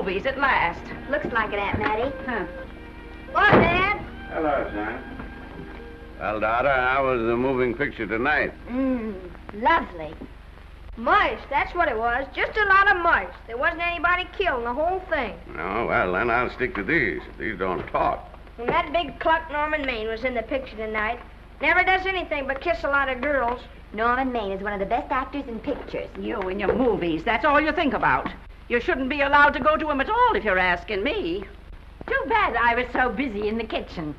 movies at last. Looks like it, Aunt Mattie. Huh. What, Dad? Hello, son. Well, daughter, how was the moving picture tonight? Lovely. Mice, that's what it was. Just a lot of mice. There wasn't anybody killed in the whole thing. Oh, well, then I'll stick to these. These don't talk. And that big cluck Norman Maine was in the picture tonight. Never does anything but kiss a lot of girls. Norman Maine is one of the best actors in pictures. You and your movies, that's all you think about. You shouldn't be allowed to go to them at all if you're asking me. Too bad I was so busy in the kitchen.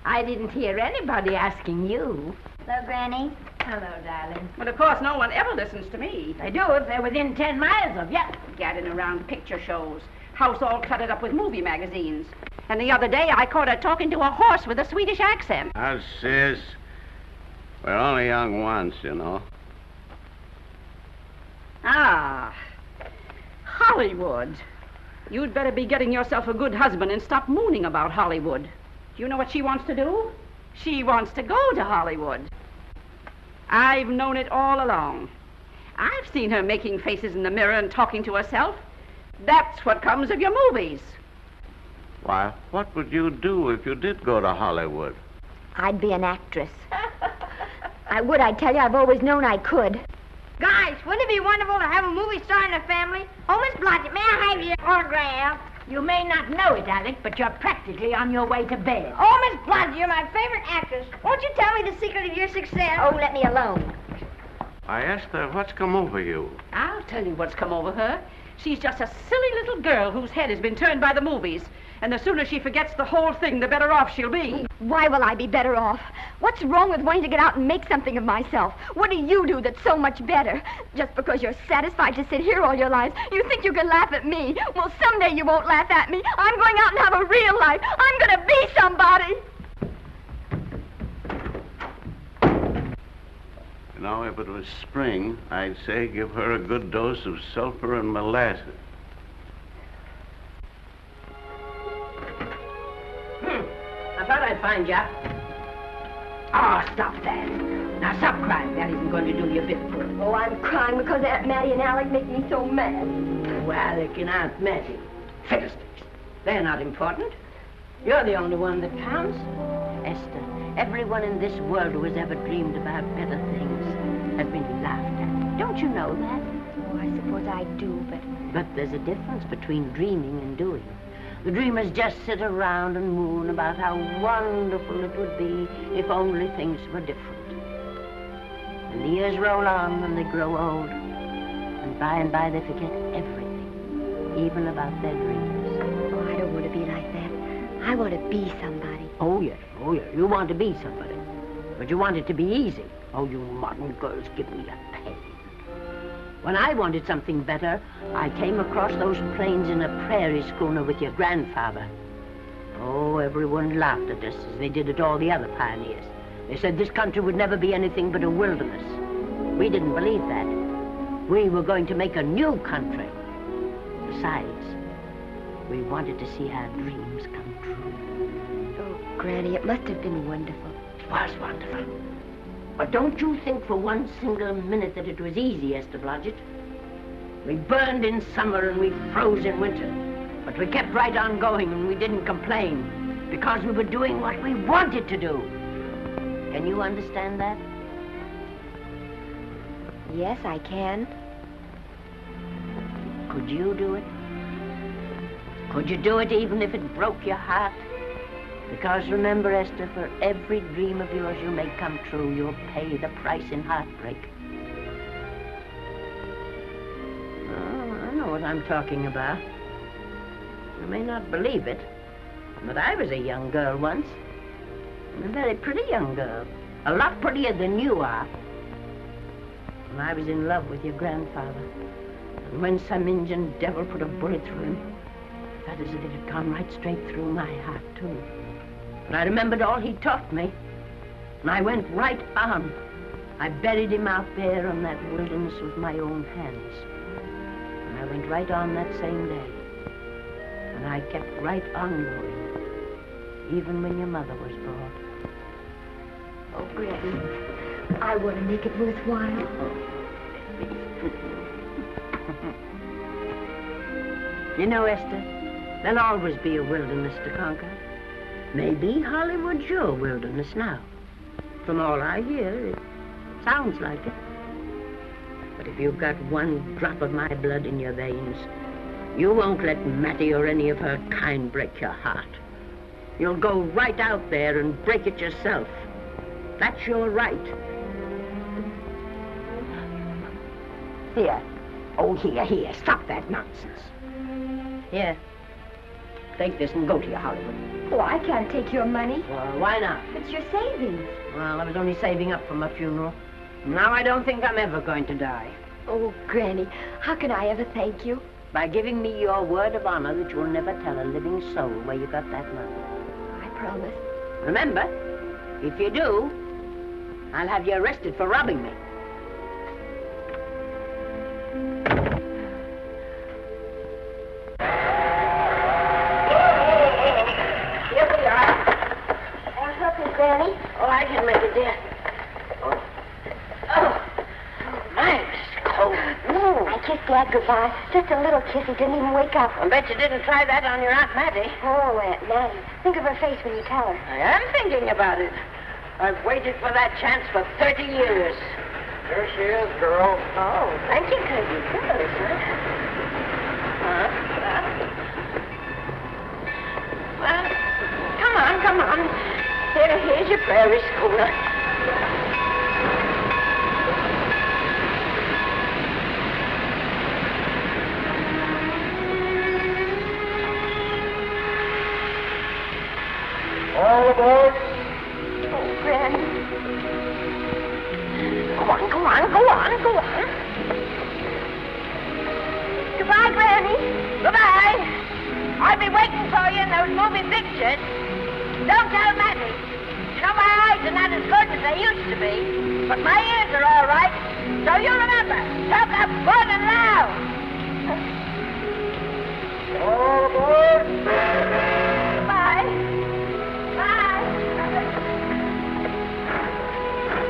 I didn't hear anybody asking you. Hello, Granny. Hello, darling. But of course, no one ever listens to me. They do if they're within 10 miles of you. Gadding around picture shows. House all cluttered up with movie magazines. And the other day, I caught her talking to a horse with a Swedish accent. Now, sis, we're only young once, you know. Ah, Hollywood. You'd better be getting yourself a good husband and stop mooning about Hollywood. Do you know what she wants to do? She wants to go to Hollywood. I've known it all along. I've seen her making faces in the mirror and talking to herself. That's what comes of your movies. Why, what would you do if you did go to Hollywood? I'd be an actress. I would, I tell you. I've always known I could. Guys, wouldn't it be wonderful to have a movie star in the family? Oh, Miss Blodgett, may I have your autograph? You may not know it, Alec, but you're practically on your way to bed. Oh, Miss Blodgett, you're my favorite actress. Won't you tell me the secret of your success? Oh, let me alone. I asked her, what's come over you? I'll tell you what's come over her. She's just a silly little girl whose head has been turned by the movies. And the sooner she forgets the whole thing, the better off she'll be. Why will I be better off? What's wrong with wanting to get out and make something of myself? What do you do that's so much better? Just because you're satisfied to sit here all your lives, you think you can laugh at me. Well, someday you won't laugh at me. I'm going out and have a real life. I'm going to be somebody. You know, if it was spring, I'd say give her a good dose of sulfur and molasses. I thought I'd find you. Oh, stop that. Now, stop crying. That isn't going to do you a bit of good. Oh, I'm crying because Aunt Mattie and Alec make me so mad. Oh, Alec and Aunt Mattie. Fiddlesticks. They're not important. You're the only one that counts. Esther, everyone in this world who has ever dreamed about better things has been laughed at. Don't you know that? Oh, I suppose I do, But there's a difference between dreaming and doing. The dreamers just sit around and moon about how wonderful it would be if only things were different. And the years roll on and they grow old. And by they forget everything, even about their dreams. Oh, I don't want to be like that. I want to be somebody. Oh, yeah. You want to be somebody. But you want it to be easy. Oh, you modern girls give me a pain. When I wanted something better, I came across those plains in a prairie schooner with your grandfather. Oh, everyone laughed at us as they did at all the other pioneers. They said this country would never be anything but a wilderness. We didn't believe that. We were going to make a new country. Besides, we wanted to see our dreams come true. Oh, Granny, it must have been wonderful. It was wonderful. But don't you think for one single minute that it was easy, Esther Blodgett. We burned in summer and we froze in winter. But we kept right on going and we didn't complain because we were doing what we wanted to do. Can you understand that? Yes, I can. Could you do it? Could you do it even if it broke your heart? Because remember, Esther, for every dream of yours you make come true, you'll pay the price in heartbreak. Oh, I know what I'm talking about. You may not believe it, but I was a young girl once. And a very pretty young girl. A lot prettier than you are. And I was in love with your grandfather. And when some Indian devil put a bullet through him, I felt as if it had gone right straight through my heart, too. But I remembered all he taught me, and I went right on. I buried him out there in that wilderness with my own hands. And I went right on that same day. And I kept right on going, even when your mother was born. Oh, Granny, I want to make it worthwhile. You know, Esther, there'll always be a wilderness to conquer. Maybe Hollywood's your wilderness now. From all I hear, it sounds like it. But if you've got one drop of my blood in your veins, you won't let Mattie or any of her kind break your heart. You'll go right out there and break it yourself. That's your right. Here. Oh, here. Stop that nonsense. Here. Take this and go to your Hollywood. Oh, I can't take your money. Well, why not? It's your savings. Well, I was only saving up for my funeral. Now I don't think I'm ever going to die. Oh, Granny, how can I ever thank you? By giving me your word of honor that you'll never tell a living soul where you got that money. I promise. Remember, if you do, I'll have you arrested for robbing me. Here we are. Want something, Granny? Oh, I can make it, dear. Oh, nice. Cold. I kissed Dad goodbye. Just a little kiss. He didn't even wake up. I bet you didn't try that on your Aunt Mattie. Oh, Aunt Mattie. Think of her face when you tell her. I am thinking about it. I've waited for that chance for 30 years. Here she is, girl. Oh, thank you, Cousin. Good, sir. Well, come on. Here's your prairie schooner. All aboard. Oh, Granny. Go on. Goodbye, Granny. Goodbye. I'll be waiting for you in those movie pictures. Don't tell Mattie. You know, my eyes are not as good as they used to be, but my ears are all right. So you remember, talk up good and loud. All aboard. Goodbye. Bye.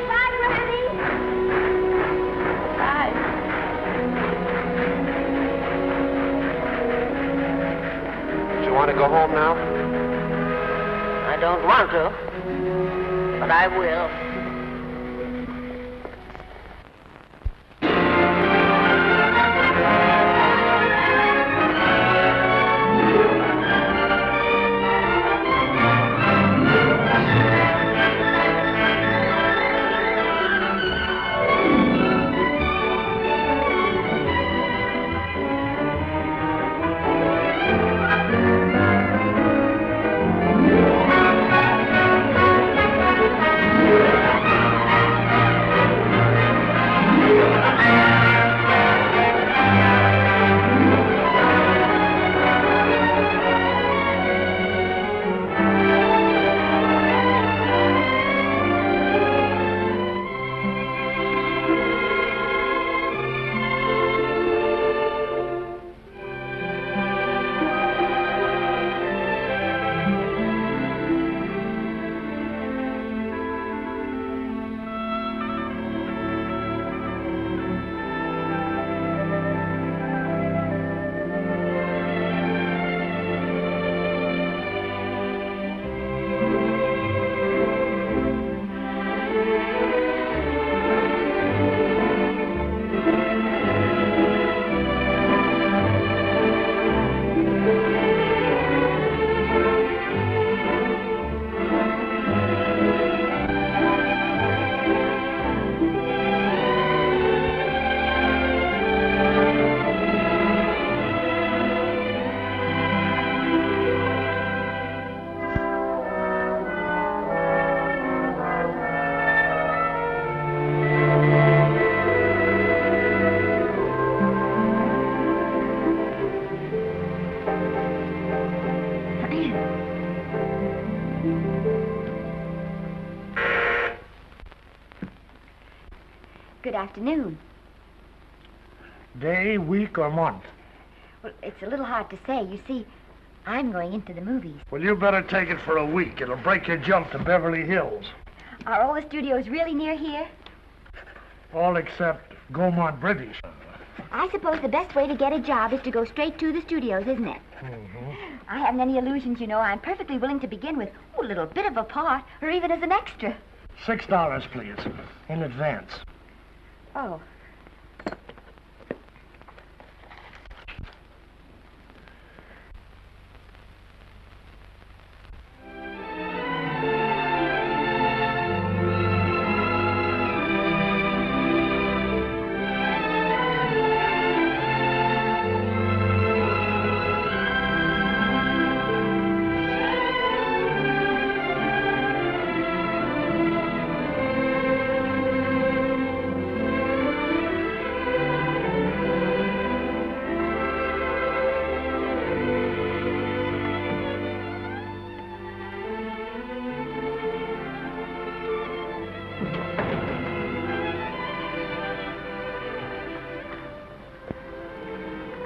Bye, Granny. Bye. Do you want to go home now? I don't want to, but I will. Good afternoon. Day, week, or month? Well, it's a little hard to say. You see, I'm going into the movies. Well, you better take it for a week. It'll break your jump to Beverly Hills. Are all the studios really near here? All except Gaumont British. I suppose the best way to get a job is to go straight to the studios, isn't it? Mm-hmm. I haven't any illusions, you know. I'm perfectly willing to begin with a little bit of a part, or even as an extra. $6, please, in advance. Oh.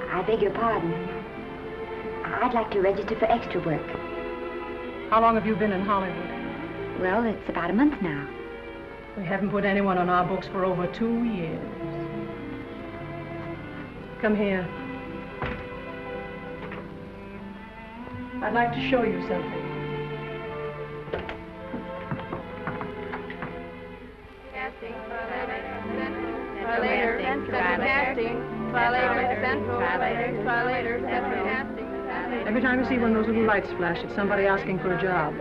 I beg your pardon. I'd like to register for extra work. How long have you been in Hollywood? Well, it's about a month now. We haven't put anyone on our books for over 2 years. Come here. I'd like to show you something. Casting, try later, casting, try later, central, try later, central, casting. Every time you see one of those little lights flash, it's somebody asking for a job.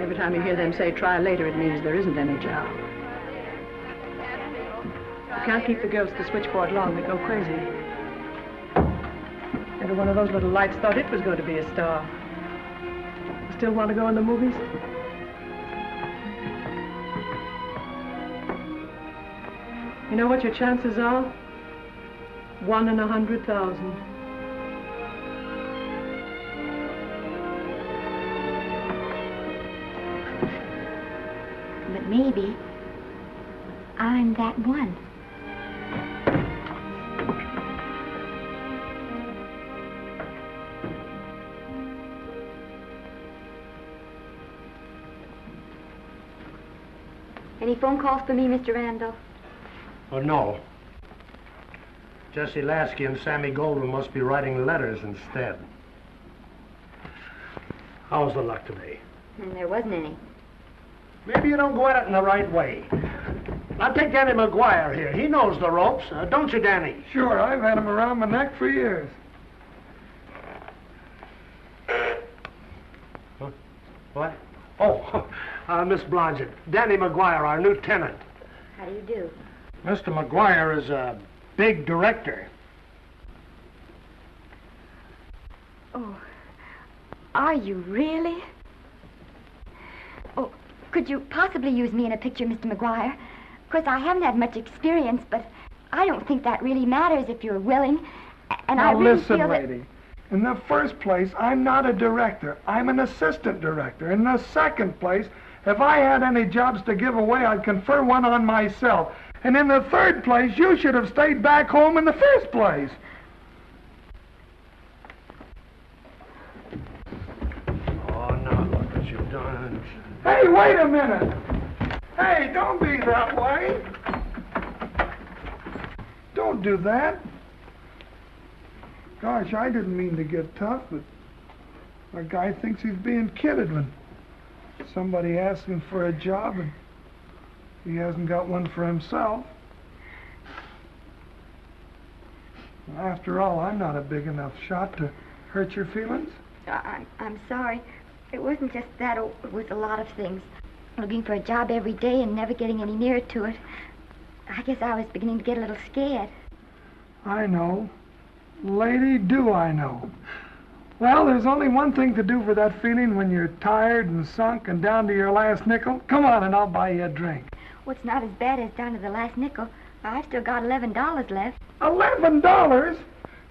Every time you hear them say, try later, it means there isn't any job. You can't keep the girls at the switchboard long. They go crazy. Every one of those little lights thought it was going to be a star. You still want to go in the movies? You know what your chances are? 1 in 100,000. But maybe I'm that one. Any phone calls for me, Mr. Randall? Oh, no. Jesse Lasky and Sammy Golden must be writing letters instead. How's the luck today? There wasn't any. Maybe you don't go at it in the right way. Now take Danny McGuire here. He knows the ropes. Don't you, Danny? Sure, I've had him around my neck for years. Huh? What? Oh, Miss Blodgett. Danny McGuire, our new tenant. How do you do? Mr. McGuire is a big director. Oh, are you really? Oh, could you possibly use me in a picture, Mr. McGuire? Of course, I haven't had much experience, but I don't think that really matters if you're willing. And Now I really listen, feel that... lady. In the first place, I'm not a director. I'm an assistant director. In the second place, if I had any jobs to give away, I'd confer one on myself. And in the third place, you should have stayed back home in the first place. Oh, now look what you've done. Hey, wait a minute. Hey, don't be that way. Don't do that. Gosh, I didn't mean to get tough, but a guy thinks he's being kidded when somebody asks him for a job and he hasn't got one for himself. After all, I'm not a big enough shot to hurt your feelings. I'm sorry. It wasn't just that. It was a lot of things. Looking for a job every day and never getting any nearer to it. I guess I was beginning to get a little scared. I know. Lady, do I know. Well, there's only one thing to do for that feeling when you're tired and sunk and down to your last nickel. Come on and I'll buy you a drink. Well, it's not as bad as down to the last nickel. I've still got $11 left. $11?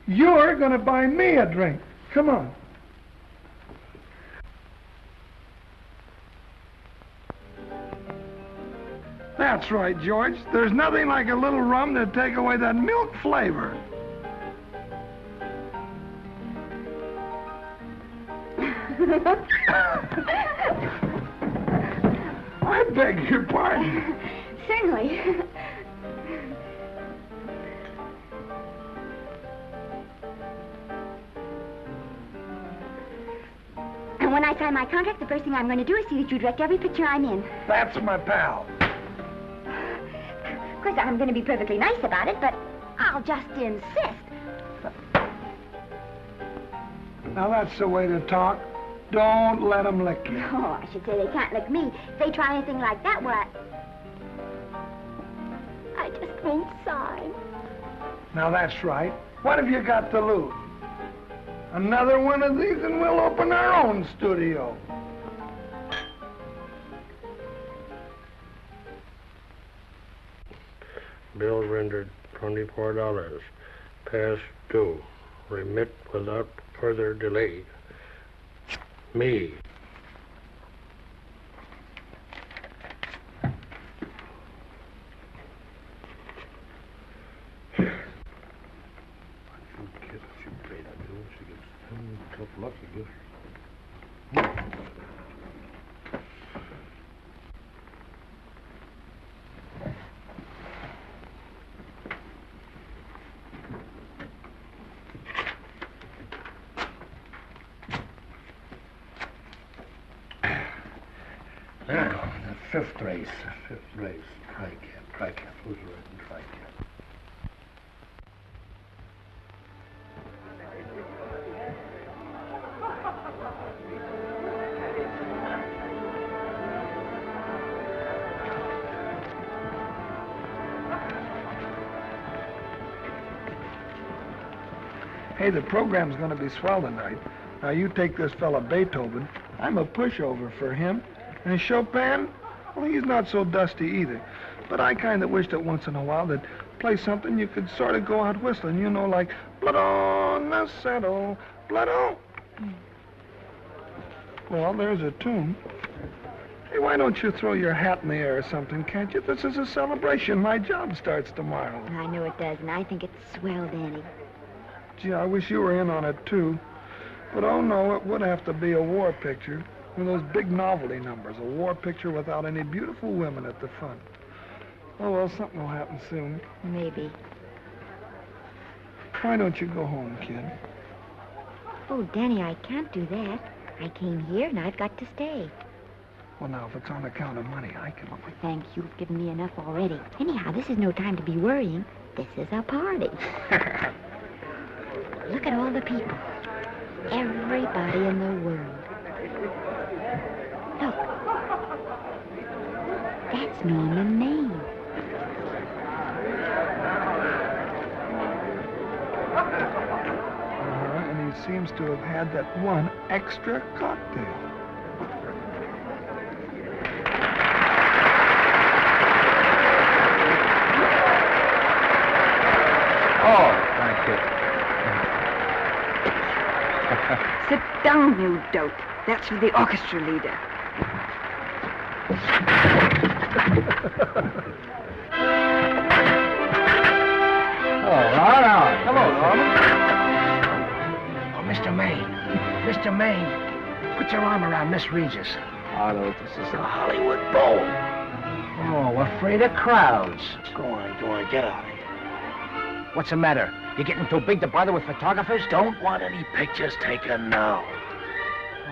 You're going to buy me a drink. Come on. That's right, George. There's nothing like a little rum to take away that milk flavor. I beg your pardon. Certainly. And when I sign my contract, the first thing I'm going to do is see that you direct every picture I'm in. That's my pal. Of course, I'm going to be perfectly nice about it, but I'll just insist. Now, that's the way to talk. Don't let them lick you. Oh, I should say they can't lick me. If they try anything like that, well, I just won't sign. Now, that's right. What have you got to lose? Another one of these and we'll open our own studio. Bill rendered $24. Past due. Remit without further delay. Me. Fifth race. Tri-cap. Who's riding tri-cap? Hey, the program's going to be swell tonight. Now, you take this fella Beethoven. I'm a pushover for him. And Chopin, well, he's not so dusty either. But I kind of wish that once in a while they'd play something you could sort of go out whistling, you know, like Blood on the Saddle, Blood on. Well, there's a tune. Hey, why don't you throw your hat in the air or something, can't you? This is a celebration. My job starts tomorrow. I know it does, and I think it's swell, Danny. Gee, I wish you were in on it, too. But, oh, no, it would have to be a war picture. One of those big novelty numbers, a war picture without any beautiful women at the front. Oh, well, something will happen soon. Maybe. Why don't you go home, kid? Oh, Danny, I can't do that. I came here, and I've got to stay. Well, now, if it's on account of money, I can... Oh, thanks. You've given me enough already. Anyhow, this is no time to be worrying. This is a party. Look at all the people. Everybody in the world. Look. That's Norman Maine. And he seems to have had that one extra cocktail. Oh, thank you. Sit down, you dope. That's for the orchestra leader. All right. Hello, Norman. Oh, Mr. Maine. Mr. Maine, put your arm around Miss Regis. I know this is The Hollywood Bowl. Oh, afraid of crowds. Go on, get out of here. What's the matter? You getting too big to bother with photographers? Don't want any pictures taken now.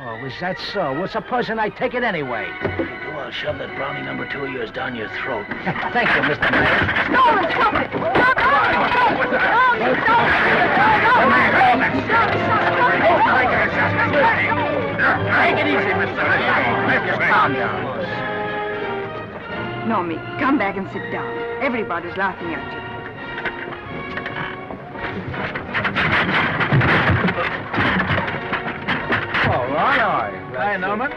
Oh, is that so? Well, supposing I take it anyway. If you do, I'll shove that brownie number 2 of yours down your throat. Thank you, Mr. Mayor. Stop it! Stop it! Take it easy, Mr. Mayor. Calm down. Normie, come back and sit down. Everybody's laughing at you. All right. Hi, Norman.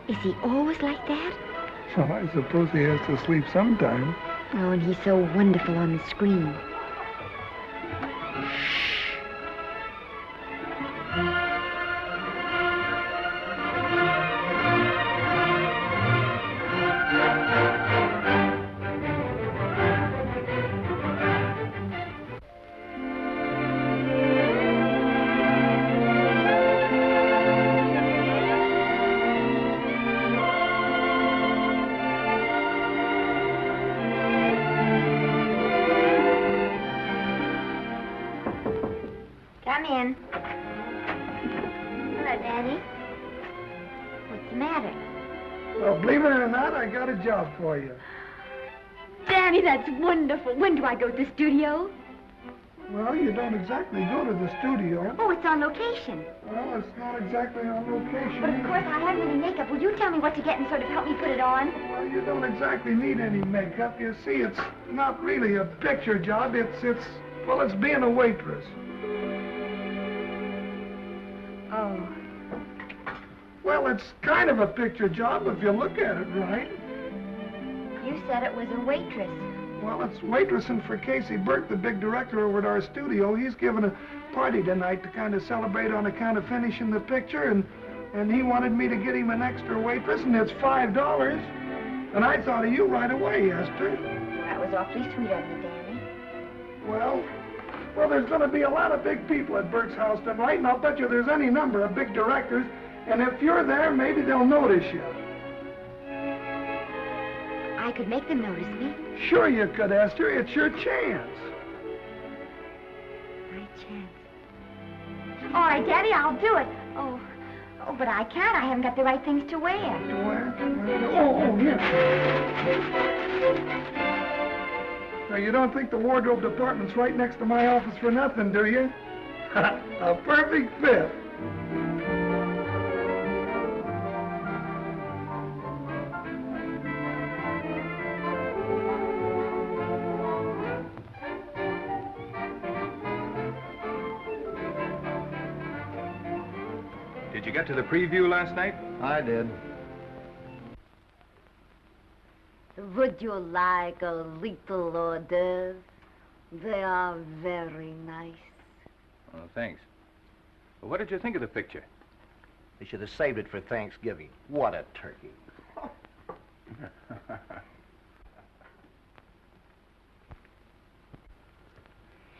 Is he always like that? Well, I suppose he has to sleep sometime. Oh, and he's so wonderful on the screen. Come in. Danny? What's the matter? Well, believe it or not, I got a job for you. Danny, that's wonderful. When do I go to the studio? Well, you don't exactly go to the studio. Oh, it's on location. Well, it's not exactly on location. But of course, I haven't any makeup. Will you tell me what to get and sort of help me put it on? Well, you don't exactly need any makeup. You see, it's not really a picture job. It's being a waitress. Oh. Well, it's kind of a picture job if you look at it right. You said it was a waitress. Well, it's waitressing for Casey Burke, the big director over at our studio. He's giving a party tonight to kind of celebrate on account of finishing the picture, and he wanted me to get him an extra waitress, and it's $5. And I thought of you right away, Esther. That was awfully sweet of you, Danny. Well, there's going to be a lot of big people at Burke's house tonight, and I'll bet you there's any number of big directors, and if you're there, maybe they'll notice you. I could make them notice me. Sure you could, Esther. It's your chance. My chance. All right, Daddy, I'll do it. Oh, but I can't. I haven't got the right things to wear. To wear? Oh, yeah. Now, you don't think the wardrobe department's right next to my office for nothing, do you? A perfect fit. Did you get to the preview last night? I did. Would you like a little hors d'oeuvre? They are very nice. Oh, thanks. Well, what did you think of the picture? They should have saved it for Thanksgiving. What a turkey.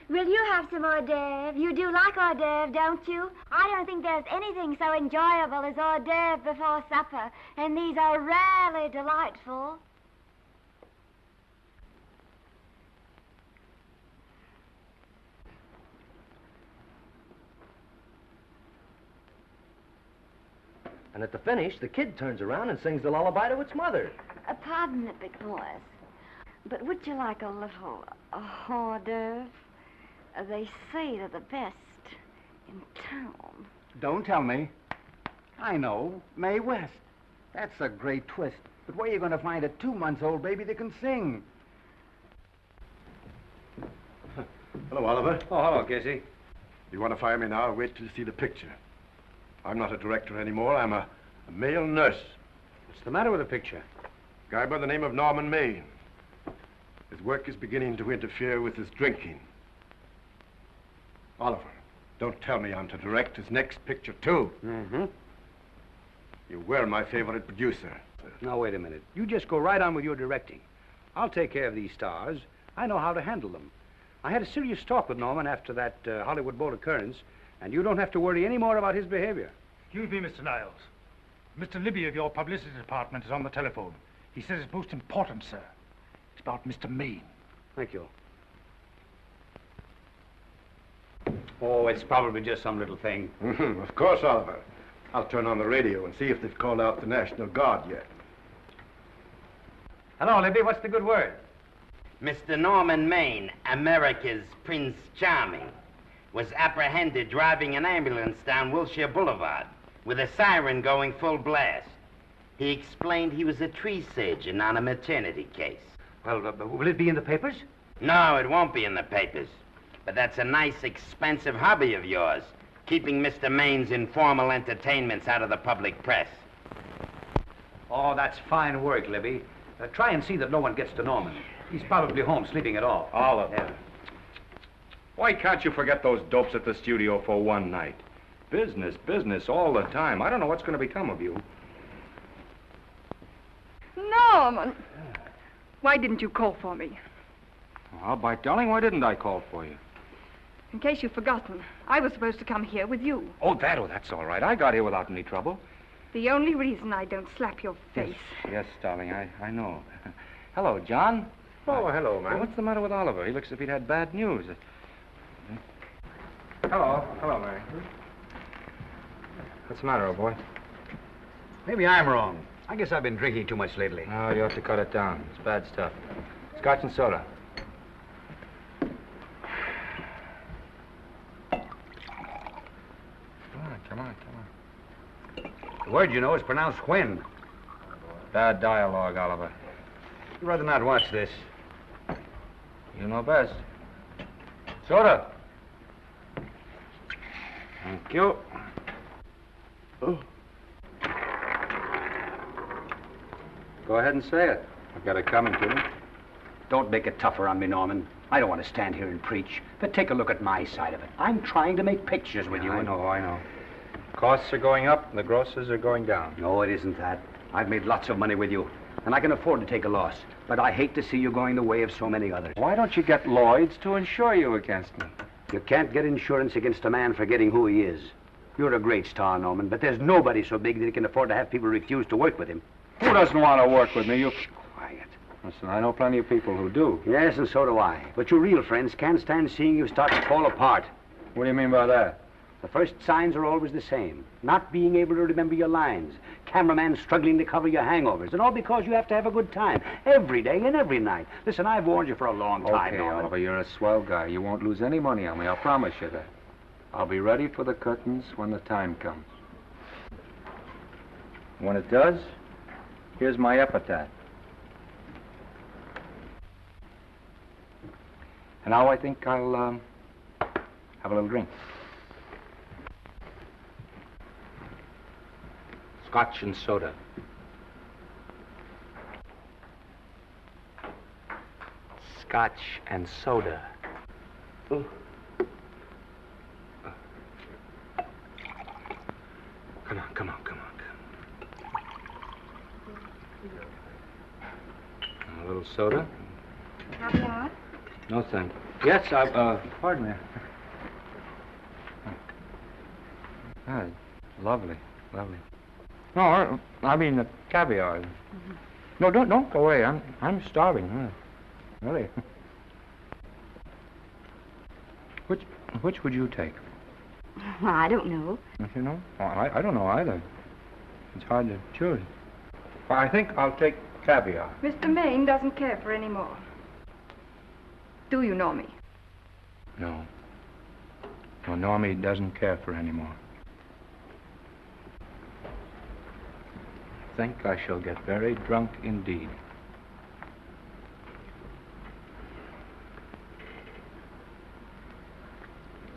Will you have some hors d'oeuvre? You do like hors d'oeuvre, don't you? I don't think there's anything so enjoyable as hors d'oeuvre before supper, and these are rarely delightful. And at the finish, the kid turns around and sings the lullaby to its mother. Pardon the big voice, but would you like a little hors d'oeuvre? They say they're the best in town. Don't tell me. I know. Mae West. That's a great twist. But where are you going to find a 2-month-old baby that can sing? Hello, Oliver. Oh, hello, Casey. You want to fire me now or wait till you see the picture? I'm not a director anymore. I'm a male nurse. What's the matter with the picture? A guy by the name of Norman Maine. His work is beginning to interfere with his drinking. Oliver, don't tell me I'm to direct his next picture, too. Mm-hmm. You were my favorite producer. Now, wait a minute. You just go right on with your directing. I'll take care of these stars. I know how to handle them. I had a serious talk with Norman after that Hollywood boat occurrence, and you don't have to worry any more about his behavior. Excuse me, Mr. Niles. Mr. Libby of your publicity department is on the telephone. He says it's most important, sir. It's about Mr. Maine. Thank you. Oh, it's probably just some little thing. Of course, Oliver. I'll turn on the radio and see if they've called out the National Guard yet. Hello, Libby. What's the good word? Mr. Norman Maine, America's Prince Charming, was apprehended driving an ambulance down Wilshire Boulevard with a siren going full blast. He explained he was a tree surgeon on a maternity case. Well, will it be in the papers? No, it won't be in the papers. But that's a nice, expensive hobby of yours, keeping Mr. Maine's informal entertainments out of the public press. Oh, that's fine work, Libby. Try and see that no one gets to Norman. He's probably home sleeping it off. Oliver. Yeah. Why can't you forget those dopes at the studio for one night? Business, business all the time. I don't know what's going to become of you. Norman! Why didn't you call for me? Well, by darling, why didn't I call for you? In case you've forgotten, I was supposed to come here with you. Oh, that's all right. I got here without any trouble. The only reason I don't slap your face. Yes, darling, I know. Hello, John. Oh, hello, man. What's the matter with Oliver? He looks as if he'd had bad news. Hello, Mary. What's the matter, old boy? Maybe I'm wrong. I guess I've been drinking too much lately. Oh, you ought to cut it down. It's bad stuff. Scotch and soda. Come on. The word, you know, is pronounced when. Bad dialogue, Oliver. I'd rather not watch this. You know best. Soda. Thank you. Oh. Go ahead and say it. I've got it coming to me. Don't make it tougher on me, Norman. I don't want to stand here and preach, but take a look at my side of it. I'm trying to make pictures with you. I know. Costs are going up and the grosses are going down. No, it isn't that. I've made lots of money with you, and I can afford to take a loss. But I hate to see you going the way of so many others. Why don't you get Lloyd's to insure you against me? You can't get insurance against a man forgetting who he is. You're a great star, Norman, but there's nobody so big that he can afford to have people refuse to work with him. Who doesn't want to work with me? You... Quiet. Listen, I know plenty of people who do. Yes, and so do I. But your real friends can't stand seeing you start to fall apart. What do you mean by that? The first signs are always the same. Not being able to remember your lines. Cameraman struggling to cover your hangovers. And all because you have to have a good time. Every day and every night. Listen, I've warned you for a long time, Okay, Norman. Oliver, you're a swell guy. You won't lose any money on me. I'll promise you that. I'll be ready for the curtains when the time comes. When it does, here's my epitaph. And now I think I'll, have a little drink. Scotch and soda. Scotch and soda. Ooh. Come on. A little soda? Caviar? No, thank you. Yes, pardon me. Ah, lovely. No, I mean the caviar. Mm-hmm. No, don't go away. I'm starving. Really. Which would you take? Well, I don't know. Don't you know? I don't know either. It's hard to choose. Well, I think I'll take caviar. Mr. Maine doesn't care for any more. Do you, Normie? No. No, Normie doesn't care for any more. I think I shall get very drunk indeed.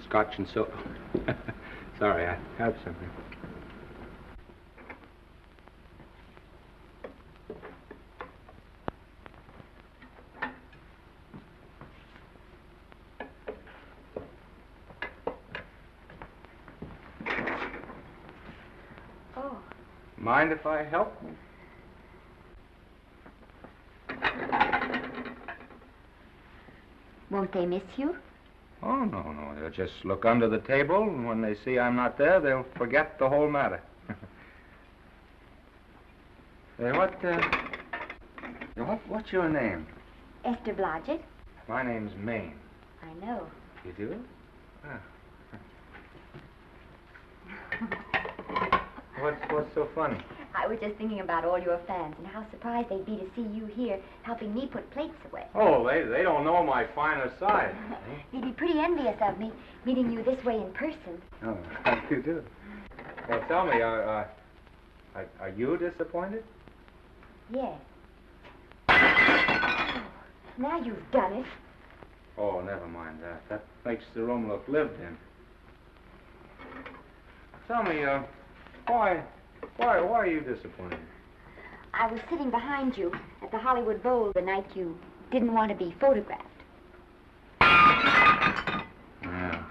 Scotch and soda. Sorry, I have something. Oh. Mind if I help? Won't they miss you? Oh, no. They'll just look under the table, and when they see I'm not there, they'll forget the whole matter. What's your name? Esther Blodgett. My name's Maine. I know. You do? Ah. What's so funny? I was just thinking about all your fans and how surprised they'd be to see you here helping me put plates away. Oh, they don't know my finer side. They'd be pretty envious of me, meeting you this way in person. Oh, you do? Well, tell me, are you disappointed? Yes. Oh, now you've done it. Oh, never mind that. That makes the room look lived in. Tell me, why are you disappointed? I was sitting behind you at the Hollywood Bowl the night you didn't want to be photographed. Yeah.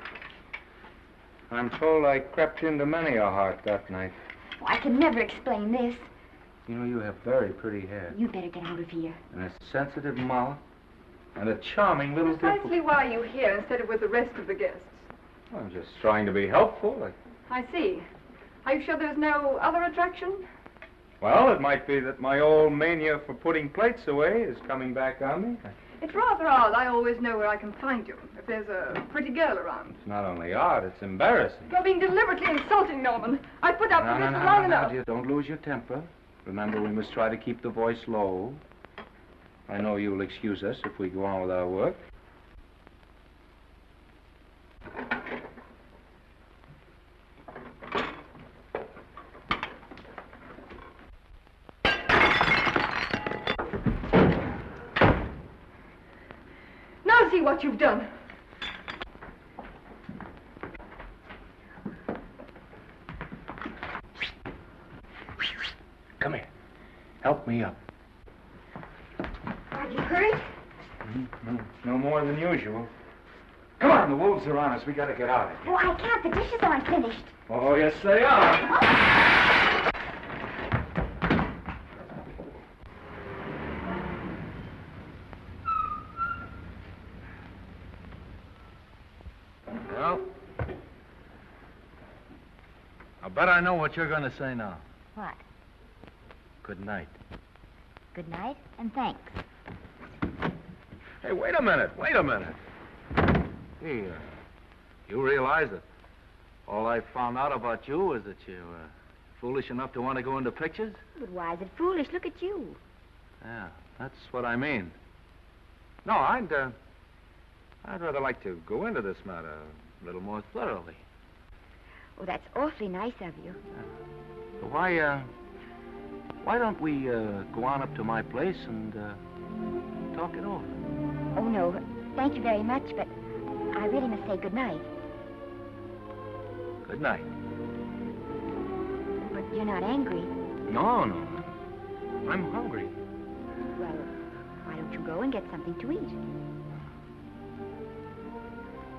I'm told I crept into many a heart that night. Oh, I can never explain this. You know, you have very pretty hair. You better get out of here. And a sensitive mouth. And a charming little Precisely why are you here instead of with the rest of the guests? I'm just trying to be helpful. I see. Are you sure there's no other attraction? Well, it might be that my old mania for putting plates away is coming back on me. It's rather odd. I always know where I can find you if there's a pretty girl around. It's not only odd, it's embarrassing. You're being deliberately insulting, Norman. I put up with this for long enough. Dear, don't lose your temper. Remember, we must try to keep the voice low. I know you'll excuse us if we go on with our work. Now see what you've done. Come here. Help me up. Are you hurt? No more than usual. Come on, the wolves are on us. We gotta get out of here. Oh, I can't. The dishes aren't finished. Oh, yes, they are. Well, I bet I know what you're going to say now. What? Good night. Good night, and thanks. Hey, wait a minute. Hey, you realize that all I found out about you was that you're foolish enough to want to go into pictures? But why is it foolish? Look at you. Yeah, that's what I mean. No, I'd rather like to go into this matter a little more thoroughly. Oh, that's awfully nice of you. So why don't we go on up to my place and talk it over? Oh, no. Thank you very much, but I really must say good night. Good night. But you're not angry. No. I'm hungry. Well, why don't you go and get something to eat?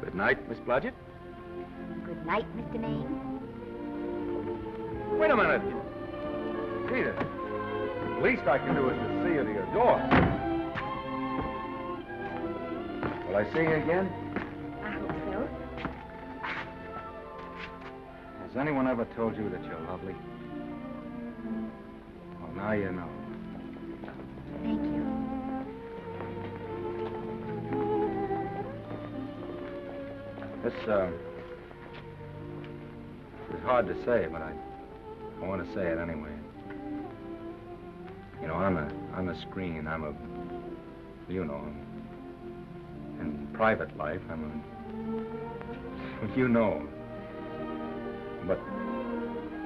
Good night, Miss Blodgett. Good night, Mr. Maine. Wait a minute. Peter, the least I can do is to see you to your door. Will I see you again? I hope so. Has anyone ever told you that you're lovely? Well, now you know. Thank you. This is hard to say, but I want to say it anyway. You know, on the screen, in private life, you know. But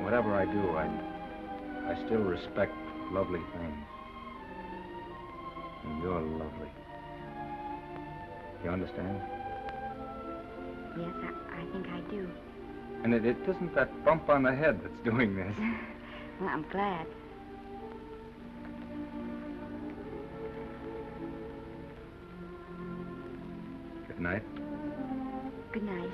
whatever I do, I still respect lovely things. And you're lovely. You understand? Yes, I think I do. And it isn't that bump on the head that's doing this. Well, I'm glad. Good night. Good night.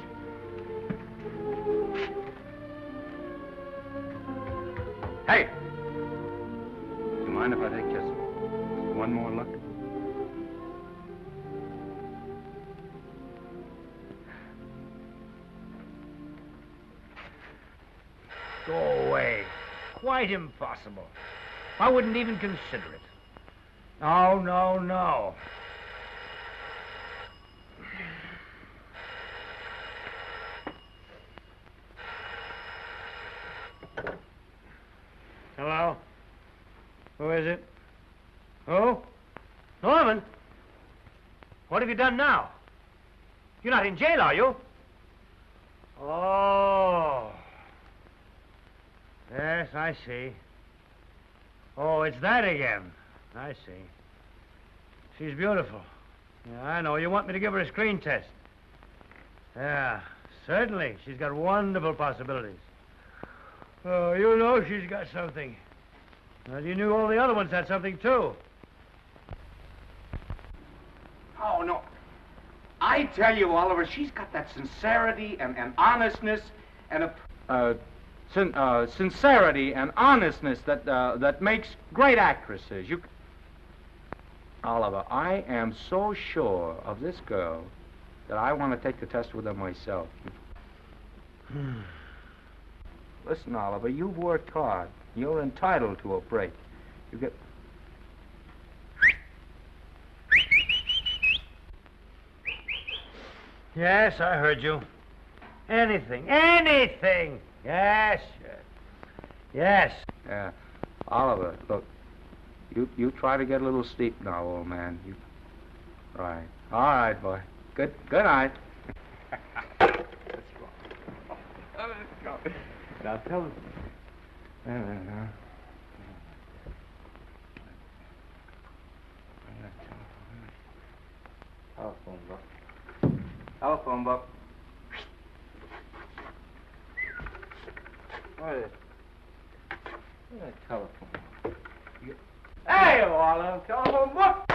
Hey! Do you mind if I take just one more look? Go away. Quite impossible. I wouldn't even consider it. No. Hello? Who is it? Who? Norman? What have you done now? You're not in jail, are you? Oh. Yes, I see. Oh, it's that again. I see. She's beautiful. Yeah, I know. You want me to give her a screen test? Yeah, certainly. She's got wonderful possibilities. Oh, you know she's got something. Well, you knew all the other ones had something, too. Oh, no. I tell you, Oliver, she's got that sincerity and honestness and sincerity and honestness that makes great actresses. Oliver, I am so sure of this girl that I want to take the test with her myself. Listen, Oliver, you've worked hard. You're entitled to a break. You get... Yes, I heard you. Anything. Yes, yes. Oliver, look, you try to get a little sleep now, old man. Right. All right, boy. Good night. Now tell us. Telephone book. What is it? Telephone. Hey, Oliver, telephone book.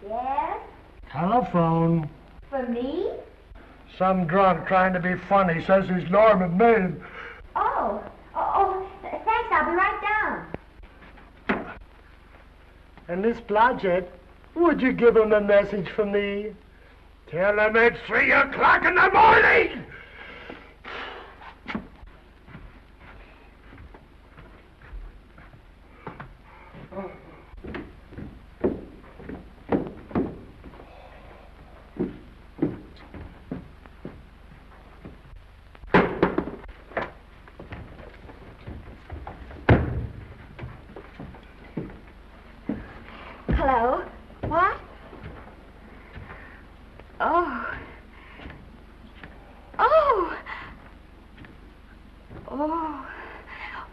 Yes? Telephone. For me? Some drunk trying to be funny says he's Norman Maine. Oh, thanks. I'll be right down. And Miss Blodgett, would you give him a message for me? Tell him it's 3 o'clock in the morning! Hello? What?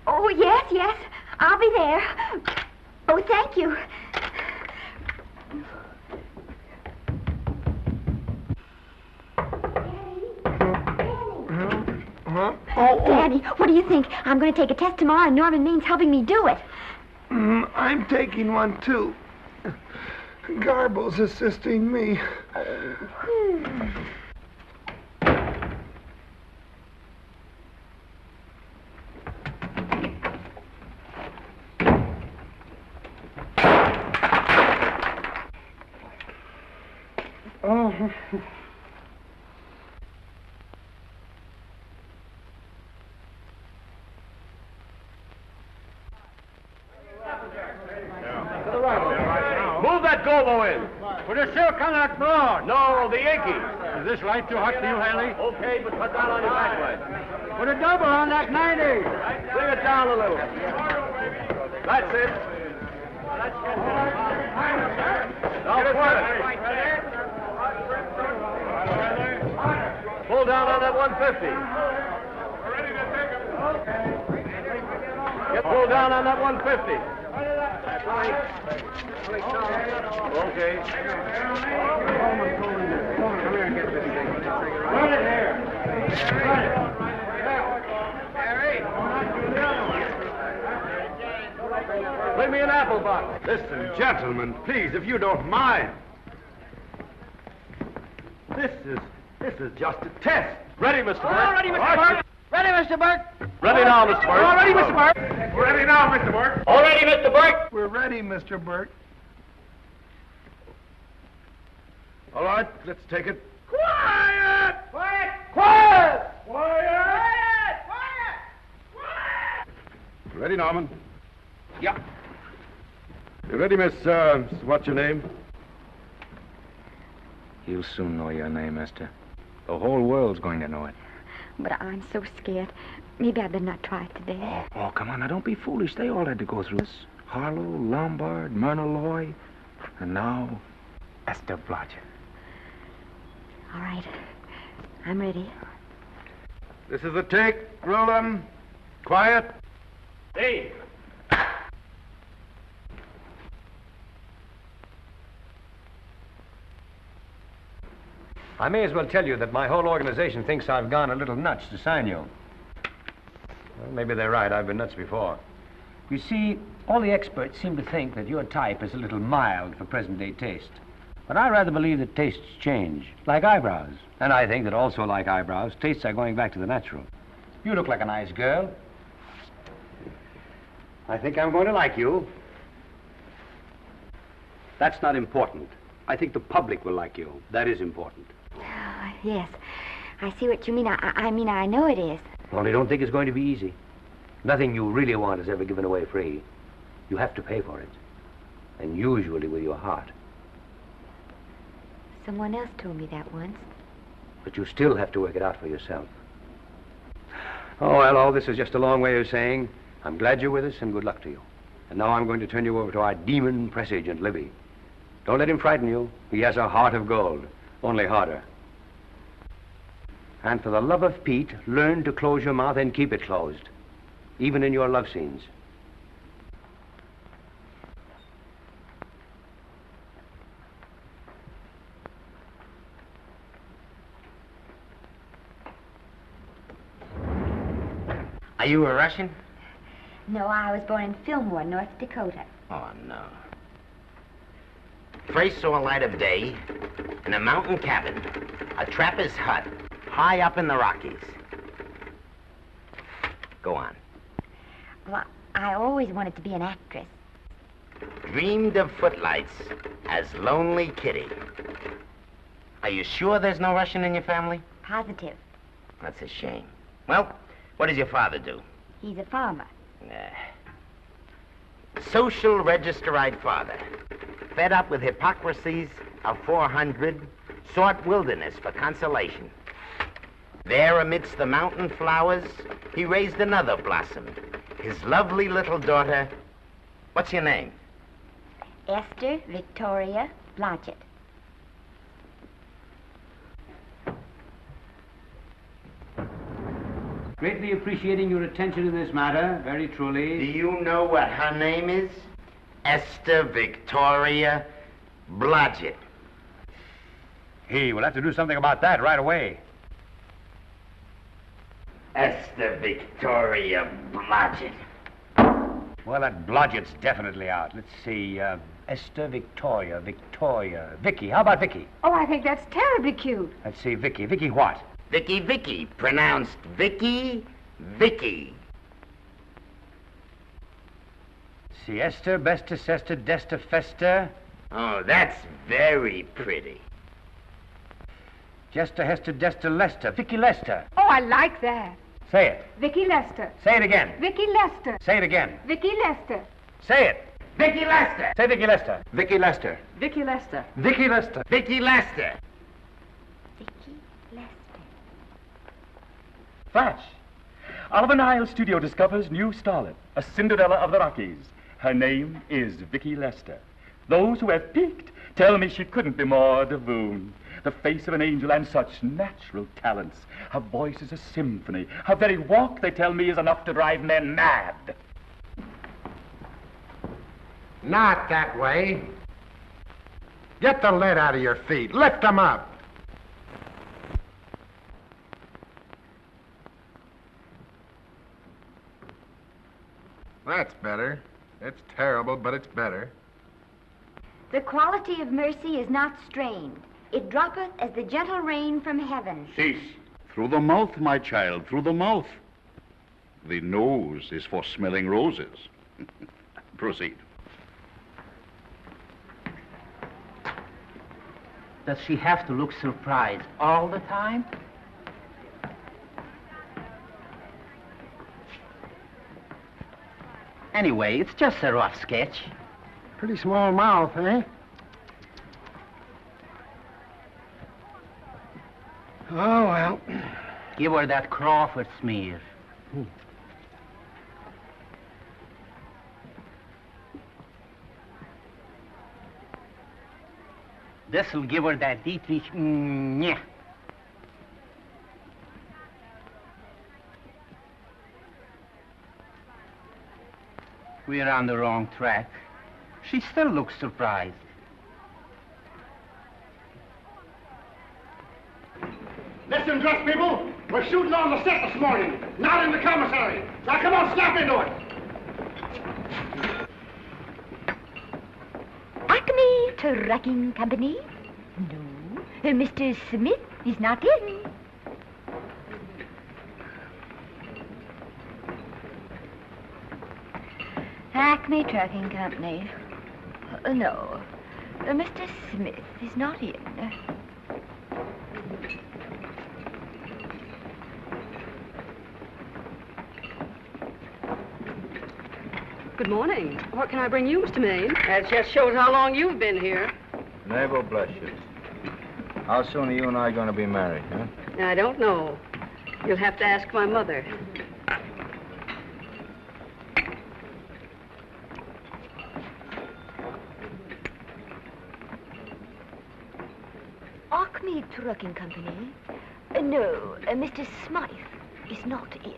Oh, yes. I'll be there. Oh, thank you. Daddy, what do you think? I'm going to take a test tomorrow, and Norman Maine's helping me do it. I'm taking one, too. Garble's assisting me. Move that gobo in. Put a silk on that broad. No, the Yankee. Is this light too hot for you, Haley? Okay, but cut down on your backlight. Put a double on that 90. Bring it down a little. That's it. Now pull down on that 150. Get pulled down on that 150. Okay. Come here and get this thing. Run it here. Run it. Bring me an apple box. Listen, gentlemen, please, if you don't mind. This is just a test. Ready, Mr. Burke? All ready, Mr. Burke. Ready, Mr. Burke. Ready now, Mr. Burke. All ready, Mr. Burke. Ready now, Mr. Burke. All ready, Mr. Burke. We're ready, Mr. Burke. All right, let's take it. Quiet! Quiet! Quiet! Quiet! Ready, Norman? Yeah. You ready, Miss, what's your name? You'll soon know your name, Esther. The whole world's going to know it. But I'm so scared. Maybe I better not try it today. Oh, come on, now don't be foolish. They all had to go through this. Harlow, Lombard, Myrna Loy, and now Esther Blodgett. All right. I'm ready. This is the take. Roll 'em. Quiet. Hey. I may as well tell you that my whole organization thinks I've gone a little nuts to sign you. Well, maybe they're right. I've been nuts before. You see, all the experts seem to think that your type is a little mild for present-day taste. But I rather believe that tastes change, like eyebrows. And I think that also like eyebrows, tastes are going back to the natural. You look like a nice girl. I think I'm going to like you. That's not important. I think the public will like you. That is important. Yes. I see what you mean. I mean, I know it is. Only don't think it's going to be easy. Nothing you really want is ever given away free. You have to pay for it. And usually with your heart. Someone else told me that once. But you still have to work it out for yourself. Oh, well, all this is just a long way of saying, I'm glad you're with us and good luck to you. And now I'm going to turn you over to our demon press agent, Libby. Don't let him frighten you. He has a heart of gold, only harder. And for the love of Pete, learn to close your mouth and keep it closed, even in your love scenes. Are you a Russian? No, I was born in Fillmore, North Dakota. Oh, no. First saw light of day in a mountain cabin, a trapper's hut, high up in the Rockies. Go on. Well, I always wanted to be an actress. Dreamed of footlights as Lonely Kitty. Are you sure there's no Russian in your family? Positive. That's a shame. Well, what does your father do? He's a farmer. Social registerite father. Fed up with hypocrisies of 400, sought wilderness for consolation. There amidst the mountain flowers, he raised another blossom. His lovely little daughter. What's your name? Esther Victoria Blodgett. Greatly appreciating your attention in this matter, very truly. Do you know what her name is? Esther Victoria Blodgett. Hey, we'll have to do something about that right away. Esther Victoria Blodgett. Well, that Blodgett's definitely out. Let's see, Esther Victoria, Vicki. How about Vicki? Oh, I think that's terribly cute. Let's see, Vicki. Vicki what? Vicki, pronounced Vicki. See, Esther, Besta, Sesta, Desta, Festa. Oh, that's very pretty. Jester, Hester, Desta, Lester. Vicki Lester. Oh, I like that. Say it. Vicki Lester. Say it again. Vicki Lester. Say it again. Vicki Lester. Say it. Vicki Lester. Say Vicki Lester. Vicki Lester. Vicki Lester. Vicki Lester. Vicki Lester. Vicki Lester. Flash. Oliver Nile Studio discovers new starlet, a Cinderella of the Rockies. Her name is Vicki Lester. Those who have peeked tell me she couldn't be more divoon. The face of an angel and such natural talents. Her voice is a symphony. Her very walk, they tell me, is enough to drive men mad. Not that way. Get the lead out of your feet. Lift them up. That's better. It's terrible, but it's better. The quality of mercy is not strained. It droppeth as the gentle rain from heaven. Cease. Through the mouth, my child, through the mouth. The nose is for smelling roses. Proceed. Does she have to look surprised all the time? Anyway, it's just a rough sketch. Pretty small mouth, eh? Oh, well. Give her that Crawford smear. This'll give her that Dietrich. Yeah. We're on the wrong track. She still looks surprised. Listen, dress people. We're shooting on the set this morning, not in the commissary. Now, come on, snap into it. Acme Trucking Company? No. Mr. Smith is not in. Acme Trucking Company. No. Mr. Smith is not in. Good morning. What can I bring you, Mr. Maine? That just shows how long you've been here. Neighbor, bless you. How soon are you and I going to be married, huh? I don't know. You'll have to ask my mother. Acme Trucking Company? No, Mr. Smythe is not in.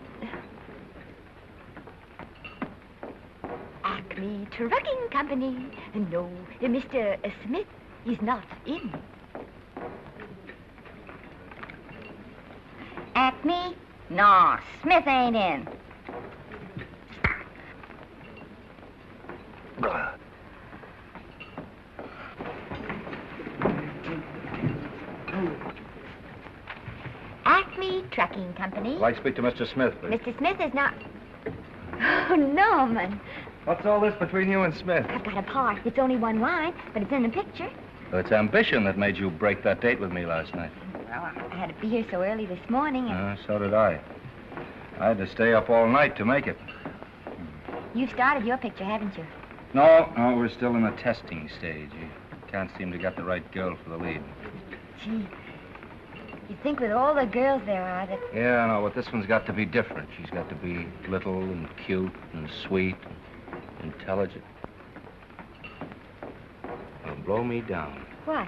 Acme Trucking Company? No, Mr. Smith is not in. Acme? No, Smith ain't in. Acme Trucking Company? I'd like to speak to Mr. Smith, please. Mr. Smith is not... Oh, Norman. What's all this between you and Smith? I've got a part. It's only one line, but it's in the picture. Well, it's ambition that made you break that date with me last night. Well, I had to be here so early this morning, and So did I. I had to stay up all night to make it. you've started your picture, haven't you? No, we're still in the testing stage. You can't seem to get the right girl for the lead. Gee, you'd think with all the girls there are that... Yeah, I know, but this one's got to be different. She's got to be little and cute and sweet and intelligent. It'll blow me down. What?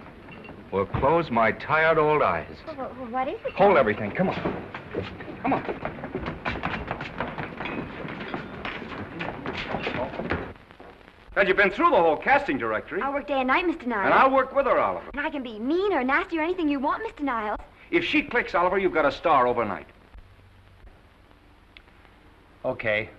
Will close my tired old eyes. Well, what is it? Hold everything. Come on. Come on. And you've been through the whole casting directory. I'll work day and night, Mr. Niles. And I'll work with her, Oliver. And I can be mean or nasty or anything you want, Mr. Niles. If she clicks, Oliver, you've got a star overnight. Okay.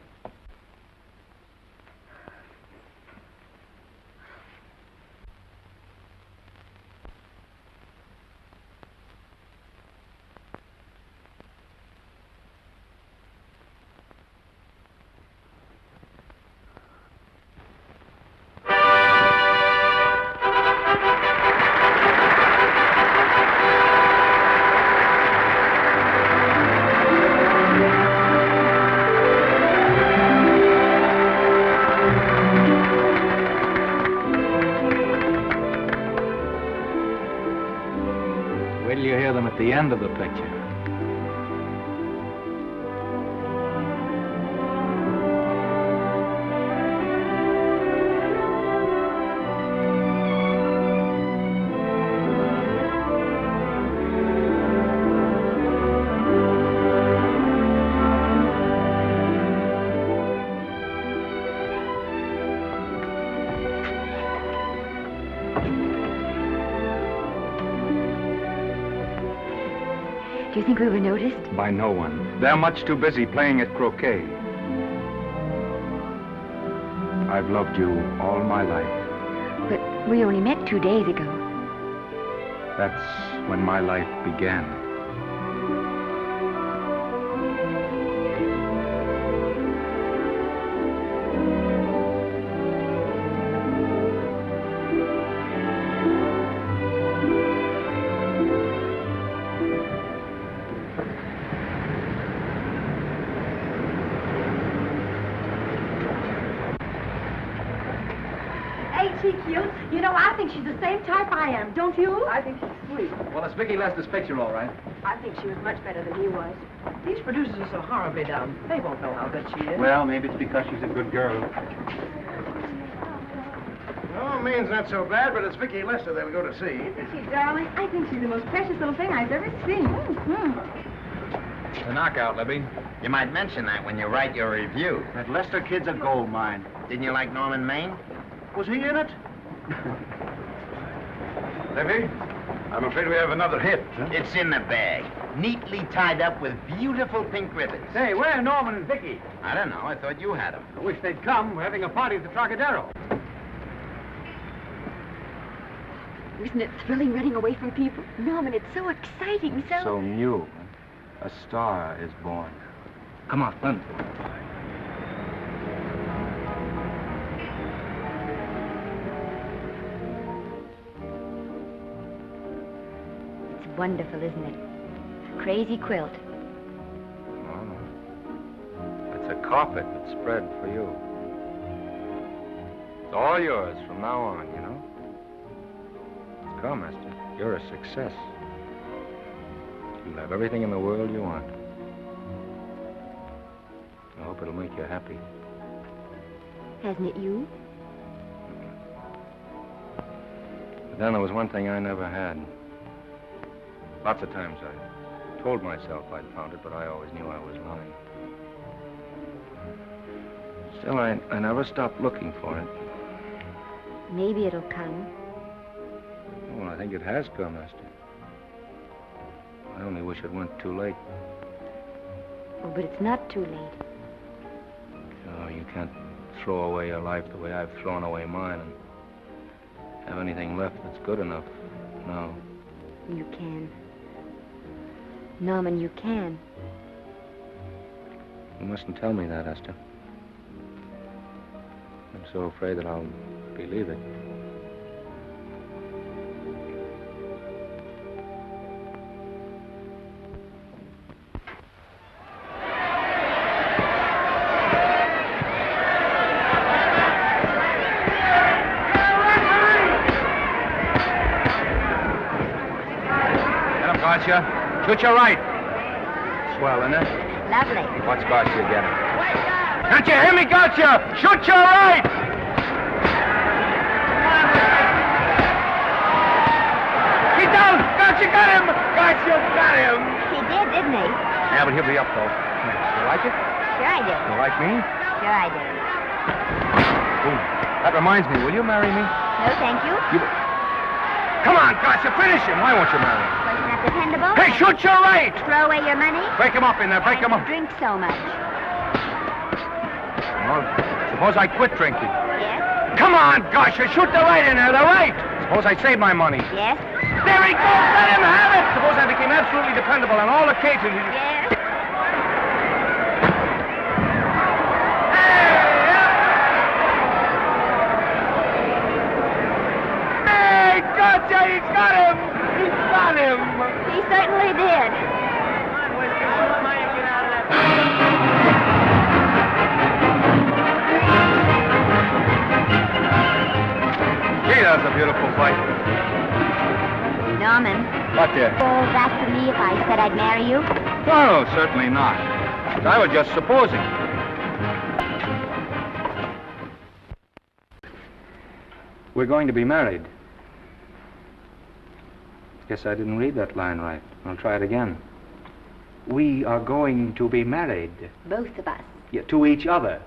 At the end of the picture. Do you think we were noticed? By no one. They're much too busy playing at croquet. I've loved you all my life. But we only met 2 days ago. That's when my life began. she cute? You know, I think she's the same type I am, don't you? I think she's sweet. Well, it's Vicki Lester's picture, all right. I think she was much better than he was. These producers are so horribly dumb. They won't know how good she is. Well, maybe it's because she's a good girl. Oh, Maine's not so bad, but it's Vicki Lester they'll go to see. Isn't she, darling? I think she's the most precious little thing I've ever seen. The knockout, Libby. You might mention that when you write your review. That Lester kid's a gold mine. Didn't you like Norman Maine? Was he in it? Libby, I'm afraid we have another hit. Huh? It's in the bag, neatly tied up with beautiful pink ribbons. Say, where are Norman and Vicki? I don't know. I thought you had them. I wish they'd come. We're having a party at the Trocadero. Isn't it thrilling running away from people? Norman, it's so exciting, So new. A star is born. Come on, run. It's wonderful, isn't it? A crazy quilt. Oh. It's a carpet that's spread for you. It's all yours from now on, you know? Come, Esther. You're a success. You'll have everything in the world you want. I hope it'll make you happy. Hasn't it you? But then there was one thing I never had. Lots of times I told myself I'd found it, but I always knew I was lying. Still, I never stopped looking for it. Maybe it'll come. Well, I think it has come, Esther. I only wish it went too late. Oh, but it's not too late. Oh, you can't throw away your life the way I've thrown away mine and have anything left that's good enough. No. You can. Norman, you can. You mustn't tell me that, Esther. I'm so afraid that I'll believe it. Gotcha. Shoot your right. Swell, isn't it? Lovely. What's Gotcha getting? Can't you hear me, Gotcha? Shoot your right! He's down! Gotcha got him! Gotcha got him! He did, didn't he? Yeah, but he'll be up, though. You like it? Sure I do. You like me? Sure I do. Ooh, that reminds me. Will you marry me? No, thank you. Come on, Gotcha, finish him. Why won't you marry him? Wasn't that dependable? Hey, shoot your right! Throw away your money? Break him up in there, break him up. Drink so much. Well, suppose I quit drinking. Yes? Come on, Gotcha, shoot the right in there, the right! Suppose I save my money. Yes? There he goes, let him have it! Suppose I became absolutely dependable on all occasions. Yes? Gotcha, he's got him! He's got him! He certainly did. Gee, that was a beautiful fight. Norman. What, dear? Oh, that for me if I said I'd marry you? No, certainly not. I was just supposing. We're going to be married. Guess I didn't read that line right. I'll try it again. We are going to be married. Both of us. Yeah, to each other.